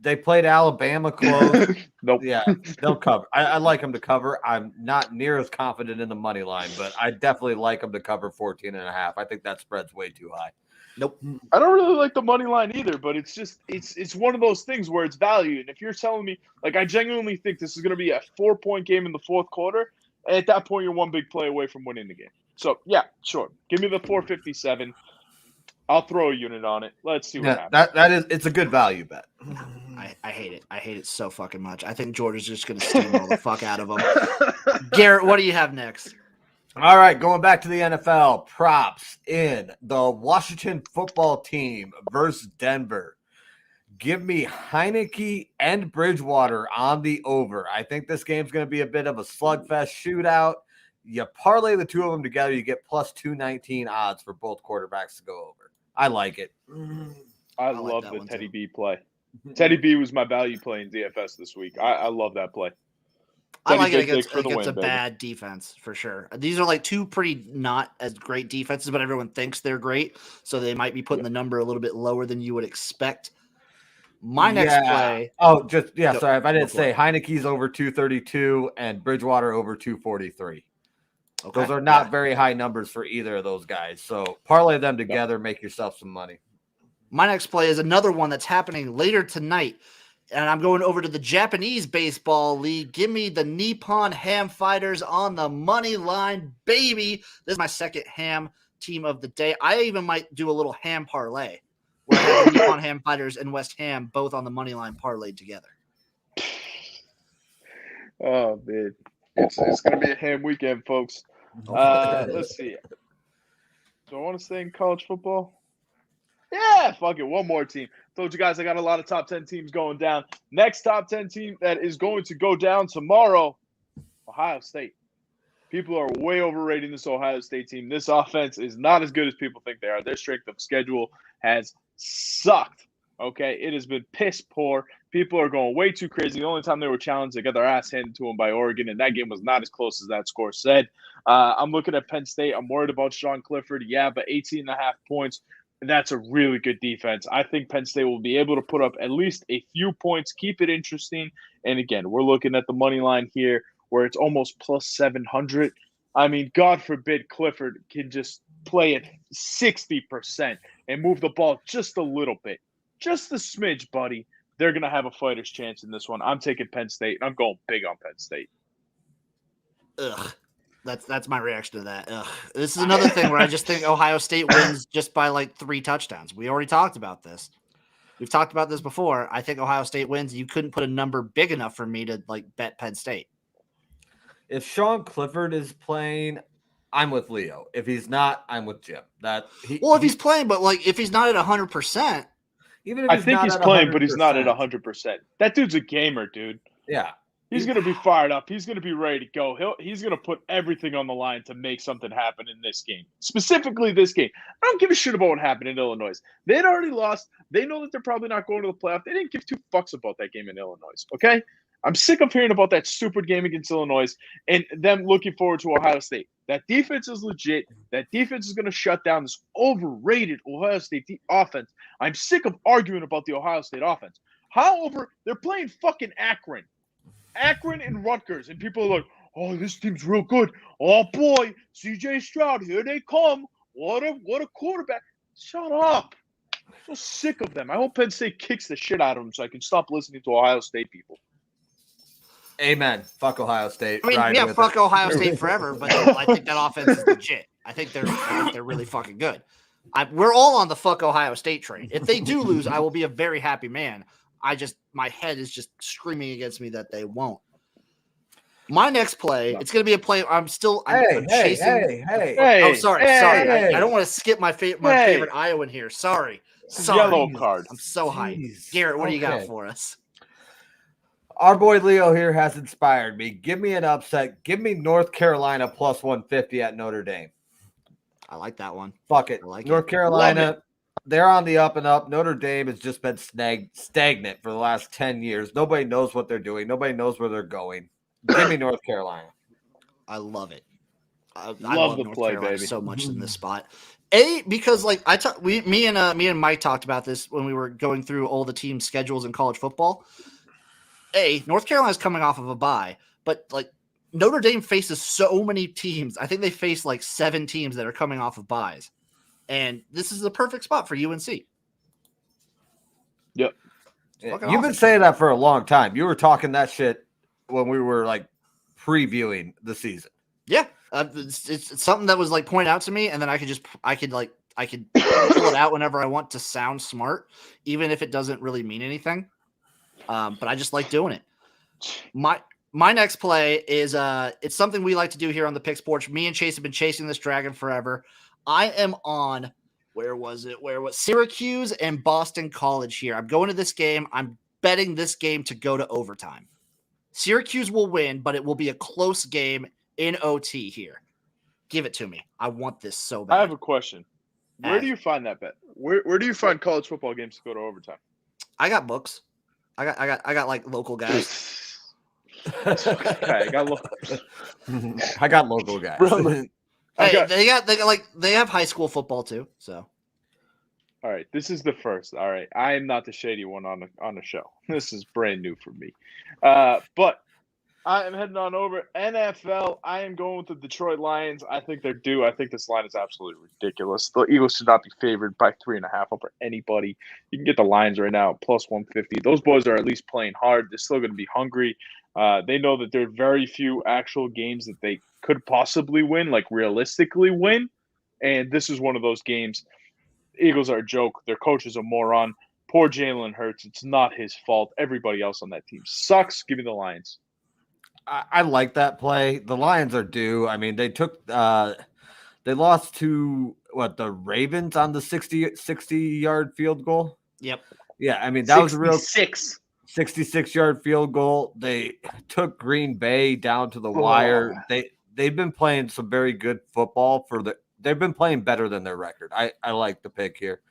[SPEAKER 3] They played Alabama close.
[SPEAKER 2] Nope.
[SPEAKER 3] Yeah, they'll cover. I like them to cover. I'm not near as confident in the money line, but I definitely like them to cover 14.5. I think that spread's way too high.
[SPEAKER 1] Nope.
[SPEAKER 2] I don't really like the money line either, but it's just it's one of those things where it's value. And if you're telling me, like, I genuinely think this is going to be a 4-point game in the fourth quarter, at that point you're one big play away from winning the game. So yeah, sure. Give me the 457. I'll throw a unit on it. Let's see what happens.
[SPEAKER 3] It's a good value bet.
[SPEAKER 1] I hate it. I hate it so fucking much. I think Georgia's just going to steamroll the fuck out of them. Garrett, what do you have next?
[SPEAKER 3] All right, going back to the NFL, props in the Washington football team versus Denver. Give me Heineke and Bridgewater on the over. I think this game's going to be a bit of a slugfest shootout. You parlay the 2 of them together, you get plus 219 odds for both quarterbacks to go over. I like it.
[SPEAKER 2] I love the Teddy B play. Teddy B was my value play in DFS this week. I love that play.
[SPEAKER 1] I like it against a bad defense for sure. These are like 2 pretty not as great defenses, but everyone thinks they're great. So they might be putting the number a little bit lower than you would expect. My next play.
[SPEAKER 3] Oh, sorry. If I didn't say Heineke's over 232 and Bridgewater over 243.
[SPEAKER 1] Okay.
[SPEAKER 3] Those are not very high numbers for either of those guys. So parlay them together, make yourself some money.
[SPEAKER 1] My next play is another one that's happening later tonight. And I'm going over to the Japanese Baseball League. Give me the Nippon Ham Fighters on the money line, baby. This is my second ham team of the day. I even might do a little ham parlay where I have the Nippon Ham Fighters and West Ham both on the money line parlayed together.
[SPEAKER 2] Oh, man. It's going to be a ham weekend, folks. Let's see. Do I want to stay in college football? Yeah, fuck it. One more team. Told you guys I got a lot of top 10 teams going down. Next top 10 team that is going to go down tomorrow, Ohio State. People are way overrating this Ohio State team. This offense is not as good as people think they are. Their strength of schedule has sucked. Okay, it has been piss poor. People are going way too crazy. The only time they were challenged, they got their ass handed to them by Oregon, and that game was not as close as that score said. I'm looking at Penn State. I'm worried about Sean Clifford. Yeah, but 18.5 points. That's a really good defense. I think Penn State will be able to put up at least a few points, keep it interesting. And again, we're looking at the money line here where it's almost plus 700. I mean, God forbid Clifford can just play at 60% and move the ball just a little bit. Just a smidge, buddy. They're going to have a fighter's chance in this one. I'm taking Penn State, and I'm going big on Penn State.
[SPEAKER 1] Ugh. That's my reaction to that. Ugh. This is another thing where I just think Ohio State wins just by like 3 touchdowns. We already talked about this. We've talked about this before. I think Ohio State wins. You couldn't put a number big enough for me to like bet Penn State.
[SPEAKER 3] If Sean Clifford is playing, I'm with Leo. If he's not, I'm with Jim.
[SPEAKER 1] If he's playing, but like if he's not at 100%,
[SPEAKER 3] even if
[SPEAKER 2] I think he's playing, but he's not at
[SPEAKER 3] 100%.
[SPEAKER 2] 100%. That dude's a gamer, dude.
[SPEAKER 3] Yeah.
[SPEAKER 2] He's going to be fired up. He's going to be ready to go. He's going to put everything on the line to make something happen in this game. Specifically this game. I don't give a shit about what happened in Illinois. They had already lost. They know that they're probably not going to the playoff. They didn't give 2 fucks about that game in Illinois, okay? I'm sick of hearing about that stupid game against Illinois and them looking forward to Ohio State. That defense is legit. That defense is going to shut down this overrated Ohio State offense. I'm sick of arguing about the Ohio State offense. However, they're playing fucking Akron. Akron and Rutgers, and people are like, "Oh, this team's real good. Oh boy, C.J. Stroud, here they come. What a quarterback!" Shut up. I'm so sick of them. I hope Penn State kicks the shit out of them so I can stop listening to Ohio State people.
[SPEAKER 3] Amen. Fuck Ohio State.
[SPEAKER 1] I mean, yeah, fuck Ohio State forever. But I think that offense is legit. I think they're really fucking good. We're all on the fuck Ohio State train. If they do lose, I will be a very happy man. My head is just screaming against me that they won't. My next play, it's going to be a play. I'm chasing. Oh, sorry. I don't want to skip my favorite Iowan here. Sorry.
[SPEAKER 2] Yellow card.
[SPEAKER 1] I'm so hyped. Garrett, what do you got for us?
[SPEAKER 3] Our boy Leo here has inspired me. Give me an upset. Give me North Carolina plus 150 at Notre Dame.
[SPEAKER 1] I like that one.
[SPEAKER 3] Fuck it. North Carolina. They're on the up and up. Notre Dame has just been stagnant for the last 10 years. Nobody knows what they're doing. Nobody knows where they're going. Give me North Carolina.
[SPEAKER 1] I love it. I
[SPEAKER 2] love the
[SPEAKER 1] North
[SPEAKER 2] play,
[SPEAKER 1] Carolina
[SPEAKER 2] baby.
[SPEAKER 1] so much in this spot. Because like me and Mike talked about this when we were going through all the team schedules in college football. North Carolina's coming off of a bye, but like Notre Dame faces so many teams. I think they face like 7 teams that are coming off of byes. And this is the perfect spot for UNC.
[SPEAKER 2] Yep.
[SPEAKER 3] You've been saying that for a long time. You were talking that shit when we were like previewing the season.
[SPEAKER 1] Yeah. It's something that was like pointed out to me, and then I could pull it out whenever I want to sound smart, even if it doesn't really mean anything. But I just like doing it. My next play is it's something we like to do here on the Picks Porch. Me and Chase have been chasing this dragon forever. I am on Syracuse and Boston College here. I'm going to this game. I'm betting this game to go to overtime. Syracuse will win, but it will be a close game in OT here. Give it to me. I want this so bad.
[SPEAKER 2] I have a question. Where do you find that bet? Where do you find college football games to go to overtime?
[SPEAKER 1] I got books. I got like local guys.
[SPEAKER 2] Okay,
[SPEAKER 3] I got local guys.
[SPEAKER 2] Bro,
[SPEAKER 1] they have high school football too. So,
[SPEAKER 2] all right, this is the first. All right, I am not the shady one on the show. This is brand new for me. But I am heading on over. NFL, I am going with the Detroit Lions. I think they're due. I think this line is absolutely ridiculous. The Eagles should not be favored by 3.5 over anybody. You can get the Lions right now at plus 150. Those boys are at least playing hard. They're still going to be hungry. They know that there are very few actual games that they could possibly win, like realistically win. And this is one of those games. Eagles are a joke. Their coach is a moron. Poor Jalen Hurts. It's not his fault. Everybody else on that team sucks. Give me the Lions.
[SPEAKER 3] I like that play. The Lions are due. I mean, they lost to the Ravens on the 60-yard field goal.
[SPEAKER 1] Yep.
[SPEAKER 3] Yeah, I mean, that was a real
[SPEAKER 2] 66-yard
[SPEAKER 3] field goal. They took Green Bay down to the wire. They've been playing some very good football they've been playing better than their record. I like the pick here.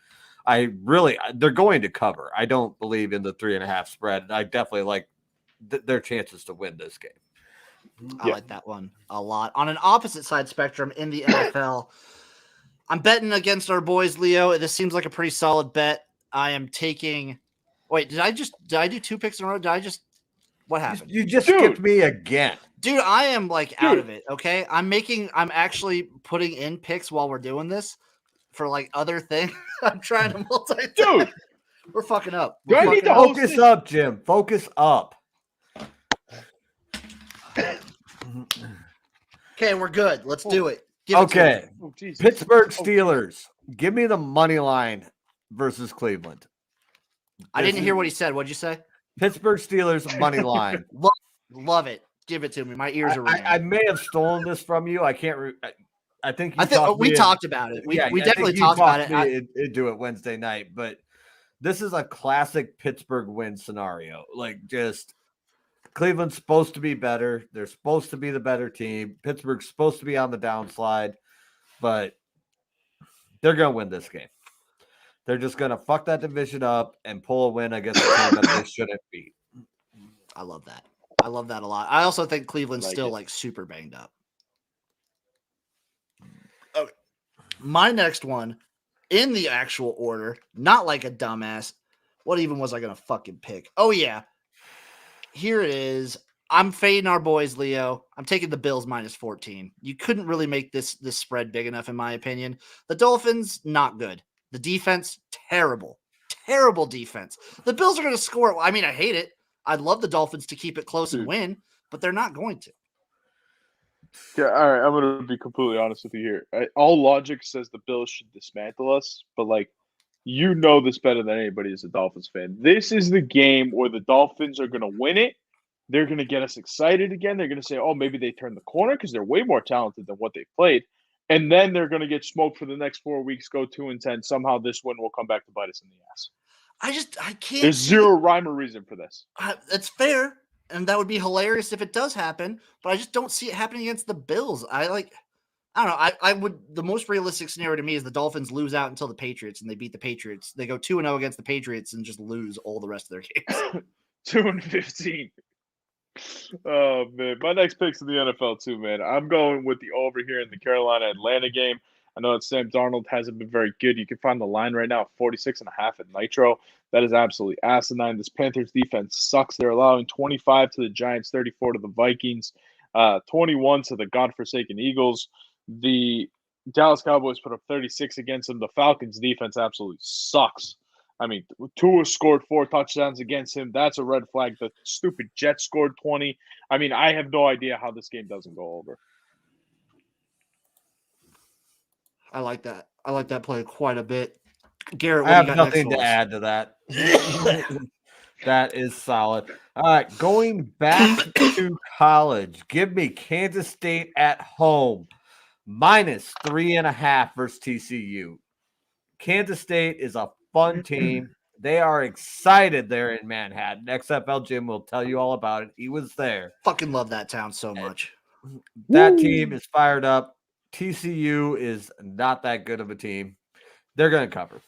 [SPEAKER 3] They're going to cover. I don't believe in the 3.5 spread. I definitely like their chances to win this game.
[SPEAKER 1] I like that one a lot. On an opposite side spectrum in the NFL, I'm betting against our boys, Leo. This seems like a pretty solid bet. I am taking. Wait, did I do 2 picks in a row? What happened?
[SPEAKER 3] You just skipped me again.
[SPEAKER 1] Dude, I am out of it. Okay. I'm actually putting in picks while we're doing this for other things. I'm trying to multitask.
[SPEAKER 2] Dude,
[SPEAKER 1] we're fucking up.
[SPEAKER 3] Focus up, Jim. Focus up.
[SPEAKER 1] Okay, we're good. Let's do it.
[SPEAKER 3] Okay. Pittsburgh Steelers. Give me the money line versus Cleveland.
[SPEAKER 1] I didn't hear what he said. What'd you say?
[SPEAKER 3] Pittsburgh Steelers money line.
[SPEAKER 1] Love it. Give it to me. My ears are ringing.
[SPEAKER 3] I may have stolen this from you. I can't. I think
[SPEAKER 1] we talked about it. We definitely talked about it.
[SPEAKER 3] Do it Wednesday night, but this is a classic Pittsburgh win scenario. Just Cleveland's supposed to be better. They're supposed to be the better team. Pittsburgh's supposed to be on the downslide, but they're going to win this game. They're just going to fuck that division up and pull a win against a team that they shouldn't beat.
[SPEAKER 1] I love that. I love that a lot. I also think Cleveland's still super banged up. Okay. My next one in the actual order, not like a dumbass. What even was I going to fucking pick? Oh, yeah. Here it is. I'm fading our boys, Leo. I'm taking the Bills minus 14. You couldn't really make this spread big enough, in my opinion. The Dolphins, not good. The defense, terrible. Terrible defense. The Bills are going to score. I mean, I hate it. I'd love the Dolphins to keep it close and win, but they're not going to.
[SPEAKER 2] Yeah, all right. I'm going to be completely honest with you here. All logic says the Bills should dismantle us, but you know this better than anybody as a Dolphins fan. This is the game where the Dolphins are going to win it. They're going to get us excited again. They're going to say, oh, maybe they turned the corner because they're way more talented than what they played. And then they're going to get smoked for the next 4 weeks, go 2-10. Somehow this win will come back to bite us in the ass.
[SPEAKER 1] I can't.
[SPEAKER 2] There's zero rhyme or reason for this.
[SPEAKER 1] That's fair. And that would be hilarious if it does happen. But I just don't see it happening against the Bills. I don't know. I would. The most realistic scenario to me is the Dolphins lose out until the Patriots and they beat the Patriots. They go 2-0 against the Patriots and just lose all the rest of their games.
[SPEAKER 2] 2-15. Oh, man. My next pick's in the NFL, too, man. I'm going with the over here in the Carolina-Atlanta game. I know that Sam Darnold hasn't been very good. You can find the line right now at 46.5 at Nitro. That is absolutely asinine. This Panthers defense sucks. They're allowing 25 to the Giants, 34 to the Vikings, 21 to the godforsaken Eagles. The Dallas Cowboys put up 36 against them. The Falcons defense absolutely sucks. I mean, Tua scored 4 touchdowns against him. That's a red flag. The stupid Jets scored 20. I mean, I have no idea how this game doesn't go over.
[SPEAKER 1] I like that. I like that play quite a bit. Garrett,
[SPEAKER 3] I have nothing to add to that. That is solid. All right, going back to college. Give me Kansas State at home. minus 3.5 versus TCU. Kansas State is a fun team. They are excited there in Manhattan. XFL Jim will tell you all about it. He was there.
[SPEAKER 1] Fucking love that town so much.
[SPEAKER 3] That team is fired up. TCU is not that good of a team. They're going to cover.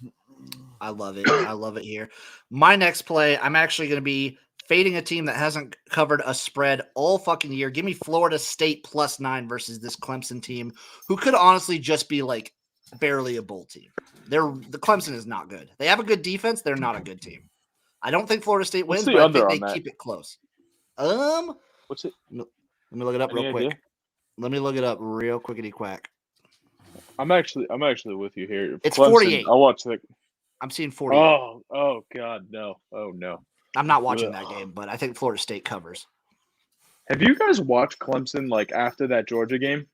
[SPEAKER 1] I love it. I love it here. My next play, I'm actually going to be fading a team that hasn't covered a spread all fucking year. Give me Florida State +9 versus this Clemson team, who could honestly just be like barely a bowl team. The Clemson is not good. They have a good defense. They're not a good team. I don't think Florida State wins, but I think they keep it close.
[SPEAKER 2] What's it?
[SPEAKER 1] Let me look it up
[SPEAKER 2] Any
[SPEAKER 1] real quick.
[SPEAKER 2] idea?
[SPEAKER 1] Let me look it up real quickity quack.
[SPEAKER 2] I'm actually with you here.
[SPEAKER 1] It's
[SPEAKER 2] Clemson,
[SPEAKER 1] 48.
[SPEAKER 2] I watched the.
[SPEAKER 1] I'm seeing 48.
[SPEAKER 2] Oh God, no. Oh no.
[SPEAKER 1] I'm not watching
[SPEAKER 2] Ugh.
[SPEAKER 1] that game, but I think Florida State covers.
[SPEAKER 2] Have you guys watched Clemson like after that Georgia game?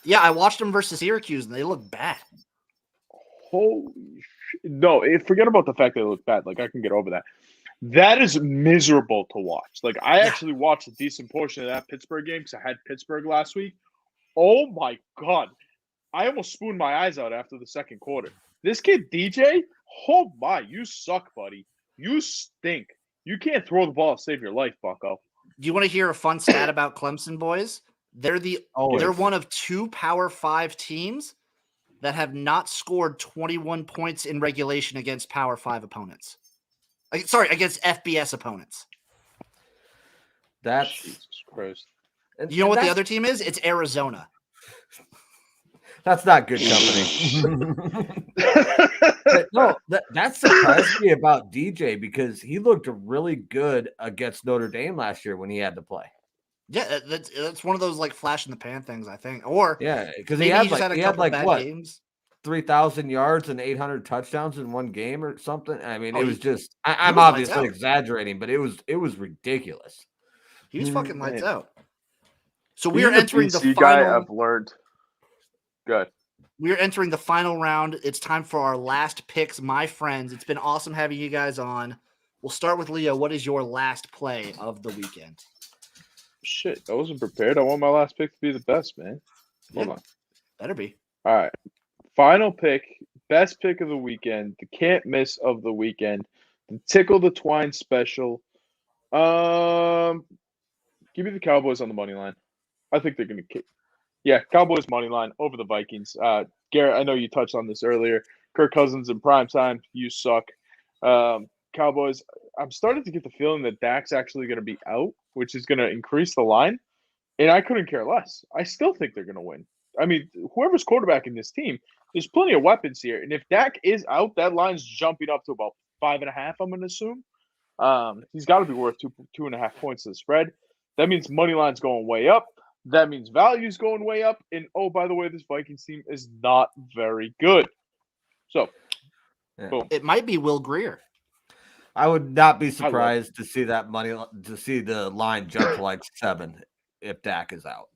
[SPEAKER 1] Yeah, I watched them versus Syracuse, and they look bad.
[SPEAKER 2] Holy shit. No, forget about the fact that it looked bad. Like, I can get over that. That is miserable to watch. Like, I actually watched a decent portion of that Pittsburgh game because I had Pittsburgh last week. Oh, my God. I almost spooned my eyes out after the second quarter. This kid, DJ, oh, my, you suck, buddy. You stink. You can't throw the ball to save your life, bucko.
[SPEAKER 1] Do you want to hear a fun stat about Clemson, boys? They're one of 2 Power 5 teams that have not scored 21 points in regulation against Power 5 opponents. Against FBS opponents.
[SPEAKER 3] That's
[SPEAKER 2] Jesus Christ.
[SPEAKER 1] You know what the other team is? It's Arizona.
[SPEAKER 3] That's not good company. But no, that surprised me about DJ because he looked really good against Notre Dame last year when he had to play.
[SPEAKER 1] Yeah, that's one of those like flash in the pan things, I think. Or
[SPEAKER 3] yeah, because
[SPEAKER 1] he
[SPEAKER 3] had
[SPEAKER 1] a couple bad games.
[SPEAKER 3] 3,000 yards and 800 touchdowns in one game or something. I mean, it was just. I'm
[SPEAKER 1] was
[SPEAKER 3] obviously exaggerating, but it was ridiculous.
[SPEAKER 1] He was fucking lights out. So we are
[SPEAKER 2] Being
[SPEAKER 1] entering
[SPEAKER 2] the
[SPEAKER 1] the
[SPEAKER 2] BC guy.
[SPEAKER 1] final.
[SPEAKER 2] I've learned. Good.
[SPEAKER 1] We are entering the final round. It's time for our last picks, my friends. It's been awesome having you guys on. We'll start with Leo. What is your last play of the weekend?
[SPEAKER 2] Shit, I wasn't prepared. I want my last pick to be the best, man. Hold on.
[SPEAKER 1] Better be.
[SPEAKER 2] All right. Final pick, best pick of the weekend, the can't miss of the weekend, the Tickle the Twine special. Give me the Cowboys on the money line. I think they're going to kick. Yeah, Cowboys money line over the Vikings. Garrett, I know you touched on this earlier. Kirk Cousins in prime time. You suck. Cowboys, I'm starting to get the feeling that Dak's actually going to be out, which is going to increase the line. And I couldn't care less. I still think they're going to win. I mean, whoever's quarterbacking this team, there's plenty of weapons here. And if Dak is out, that line's jumping up to about 5.5, I'm going to assume. He's got to be worth 2.5 points to the spread. That means money line's going way up. That means value's going way up. And, oh, by the way, this Vikings team is not very good. So, boom.
[SPEAKER 1] It might be Will Grier.
[SPEAKER 3] I would not be surprised to see that see the line jump to like 7 if Dak is out.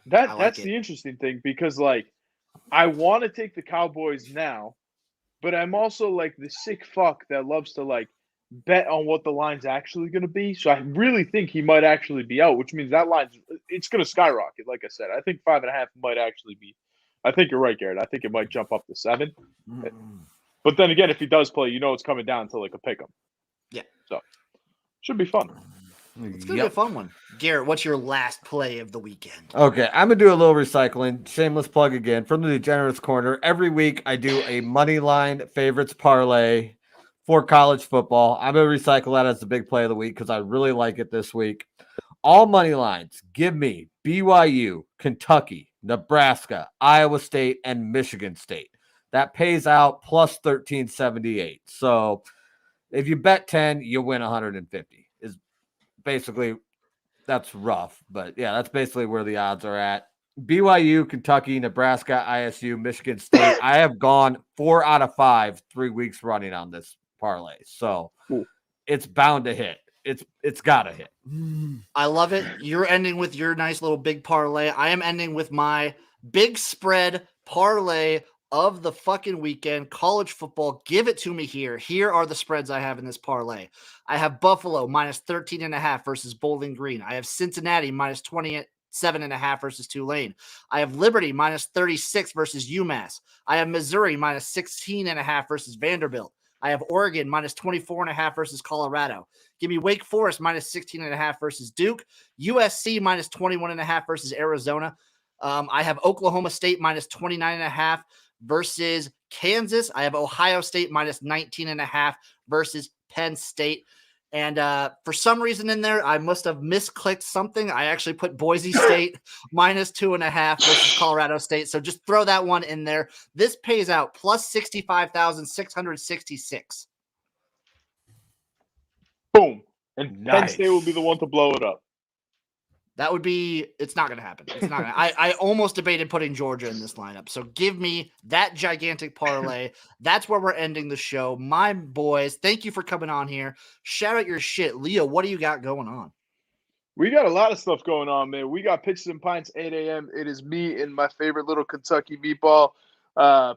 [SPEAKER 2] That's the interesting thing because, like, I want to take the Cowboys now, but I'm also, like, the sick fuck that loves to, like, bet on what the line's actually going to be. So I really think he might actually be out, which means that it's going to skyrocket. Like I said, I think 5.5 might actually be. I think you're right, Garrett. I think it might jump up to 7. But then again, if he does play, it's coming down to like a pick 'em.
[SPEAKER 1] Yeah.
[SPEAKER 2] So should be fun.
[SPEAKER 1] It's going to be a fun one. Garrett, what's your last play of the weekend?
[SPEAKER 3] Okay, I'm going to do a little recycling. Shameless plug again from the Degenerates Corner. Every week I do a money line favorites parlay for college football. I'm going to recycle that as the big play of the week because I really like it this week. All money lines, give me BYU, Kentucky, Nebraska, Iowa State, and Michigan State. That pays out plus 1378. So if you bet 10, you win 150. Is basically, that's rough. But yeah, that's basically where the odds are at. BYU, Kentucky, Nebraska, ISU, Michigan State. I have gone 4 out of 5, 3 weeks running on this parlay. So it's bound to hit. It's got to hit.
[SPEAKER 1] I love it. You're ending with your nice little big parlay. I am ending with my big spread parlay of the fucking weekend. College football. Give it to me here. Here are the spreads I have in this parlay. I have Buffalo minus 13.5 versus Bowling Green. I have Cincinnati minus 27.5 versus Tulane. I have Liberty minus 36 versus UMass. I have Missouri minus 16.5 versus Vanderbilt. I have Oregon minus 24.5 versus Colorado. Give me Wake Forest minus 16.5 versus Duke. USC minus 21.5 versus Arizona. I have Oklahoma State minus 29.5 versus Kansas. I have Ohio State minus 19.5 versus Penn State. And for some reason in there, I must have misclicked something. I actually put Boise State minus 2.5 versus Colorado State. So just throw that one in there. This pays out plus 65,666.
[SPEAKER 2] Boom. And Penn State will be the one to blow it up.
[SPEAKER 1] That would be – it's not going to happen. It's not going to – I almost debated putting Georgia in this lineup. So give me that gigantic parlay. That's where we're ending the show. My boys, thank you for coming on here. Shout out your shit. Leo, what do you got going on?
[SPEAKER 2] We got a lot of stuff going on, man. We got Pitches and Pints, 8 a.m. It is me and my favorite little Kentucky meatball,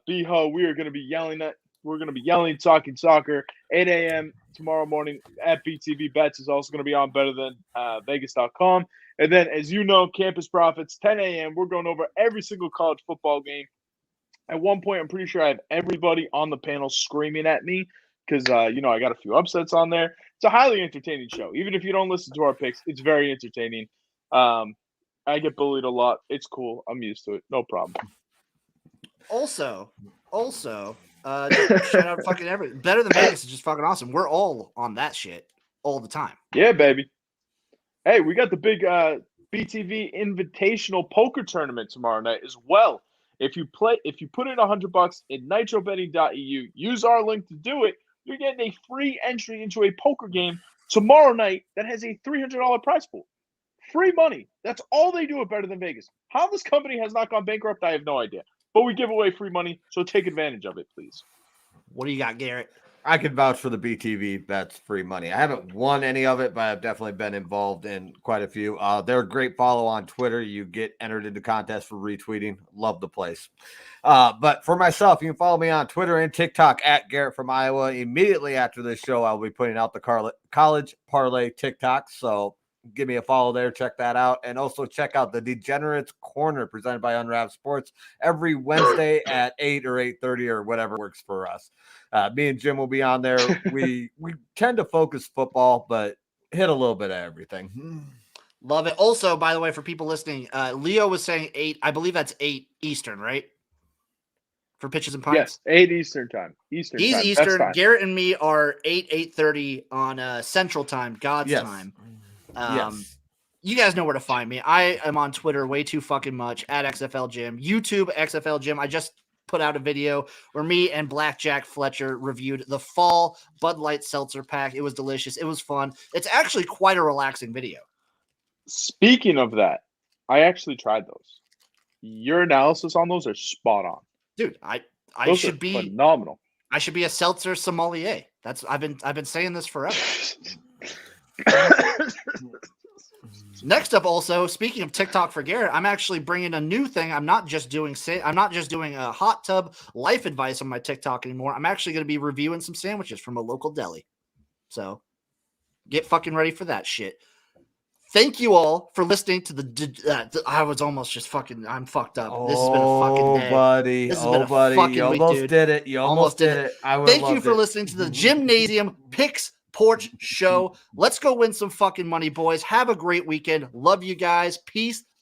[SPEAKER 2] B-Ho. We are going to be yelling, talking soccer, 8 a.m. tomorrow morning at BTV Bets is also going to be on better than Vegas.com. And then, as you know, Campus Profits, 10 a.m. We're going over every single college football game. At one point, I'm pretty sure I have everybody on the panel screaming at me because, I got a few upsets on there. It's a highly entertaining show. Even if you don't listen to our picks, it's very entertaining. I get bullied a lot. It's cool. I'm used to it. No problem.
[SPEAKER 1] Also, shout out fucking everything. Better Than Vegas is just fucking awesome. We're all on that shit all the time.
[SPEAKER 2] Yeah, baby. Hey, we got the big BTV Invitational Poker Tournament tomorrow night as well. If you put in $100 in nitrobetting.eu, use our link to do it, you're getting a free entry into a poker game tomorrow night that has a $300 prize pool. Free money. That's all they do at Better Than Vegas. How this company has not gone bankrupt, I have no idea. But we give away free money, so take advantage of it, please.
[SPEAKER 1] What do you got, Garrett?
[SPEAKER 3] I can vouch for the BTV Bets free money. I haven't won any of it, but I've definitely been involved in quite a few. They're a great follow on Twitter. You get entered into contests for retweeting. Love the place. But for myself, you can follow me on Twitter and TikTok at Garrett from Iowa. Immediately after this show, I'll be putting out the college parlay TikTok. So give me a follow there. Check that out. And also check out the Degenerates Corner presented by Unwrapped Sports every Wednesday at 8 or 8:30 or whatever works for us. Me and Jim will be on there. We tend to focus football, but hit a little bit of everything.
[SPEAKER 1] Love it. Also, by the way, for people listening, Leo was saying 8. I believe that's 8 Eastern, right? For Pitches and Pints?
[SPEAKER 2] Yes, 8 Eastern time.
[SPEAKER 1] He's Eastern. Garrett and me are 8:30 on Central Time, God's time.
[SPEAKER 3] Yes.
[SPEAKER 1] You guys know where to find me. I am on Twitter way too fucking much at XFL Gym. YouTube XFL Gym. I just put out a video where me and Blackjack Fletcher reviewed the fall Bud Light Seltzer pack. It was delicious. It was fun. It's actually quite a relaxing video.
[SPEAKER 2] Speaking of that, I actually tried those. Your analysis on those are spot on.
[SPEAKER 1] Dude, I
[SPEAKER 2] those
[SPEAKER 1] should be
[SPEAKER 2] phenomenal.
[SPEAKER 1] I should be a seltzer sommelier. I've been saying this forever. Next up, also speaking of TikTok for Garrett, I'm actually bringing a new thing. I'm not just doing a hot tub life advice on my TikTok anymore. I'm actually going to be reviewing some sandwiches from a local deli. So get fucking ready for that shit. Thank you all for listening to the. I was almost just fucking. I'm fucked up. This has been a fucking day.
[SPEAKER 3] Buddy.
[SPEAKER 1] This has been a fucking
[SPEAKER 3] you
[SPEAKER 1] week,
[SPEAKER 3] almost
[SPEAKER 1] dude.
[SPEAKER 3] did it. You almost did it.
[SPEAKER 1] Thank you for listening to the Gymnasium Picks Porch Show. Let's go win some fucking money, boys. Have a great weekend. Love you guys. Peace.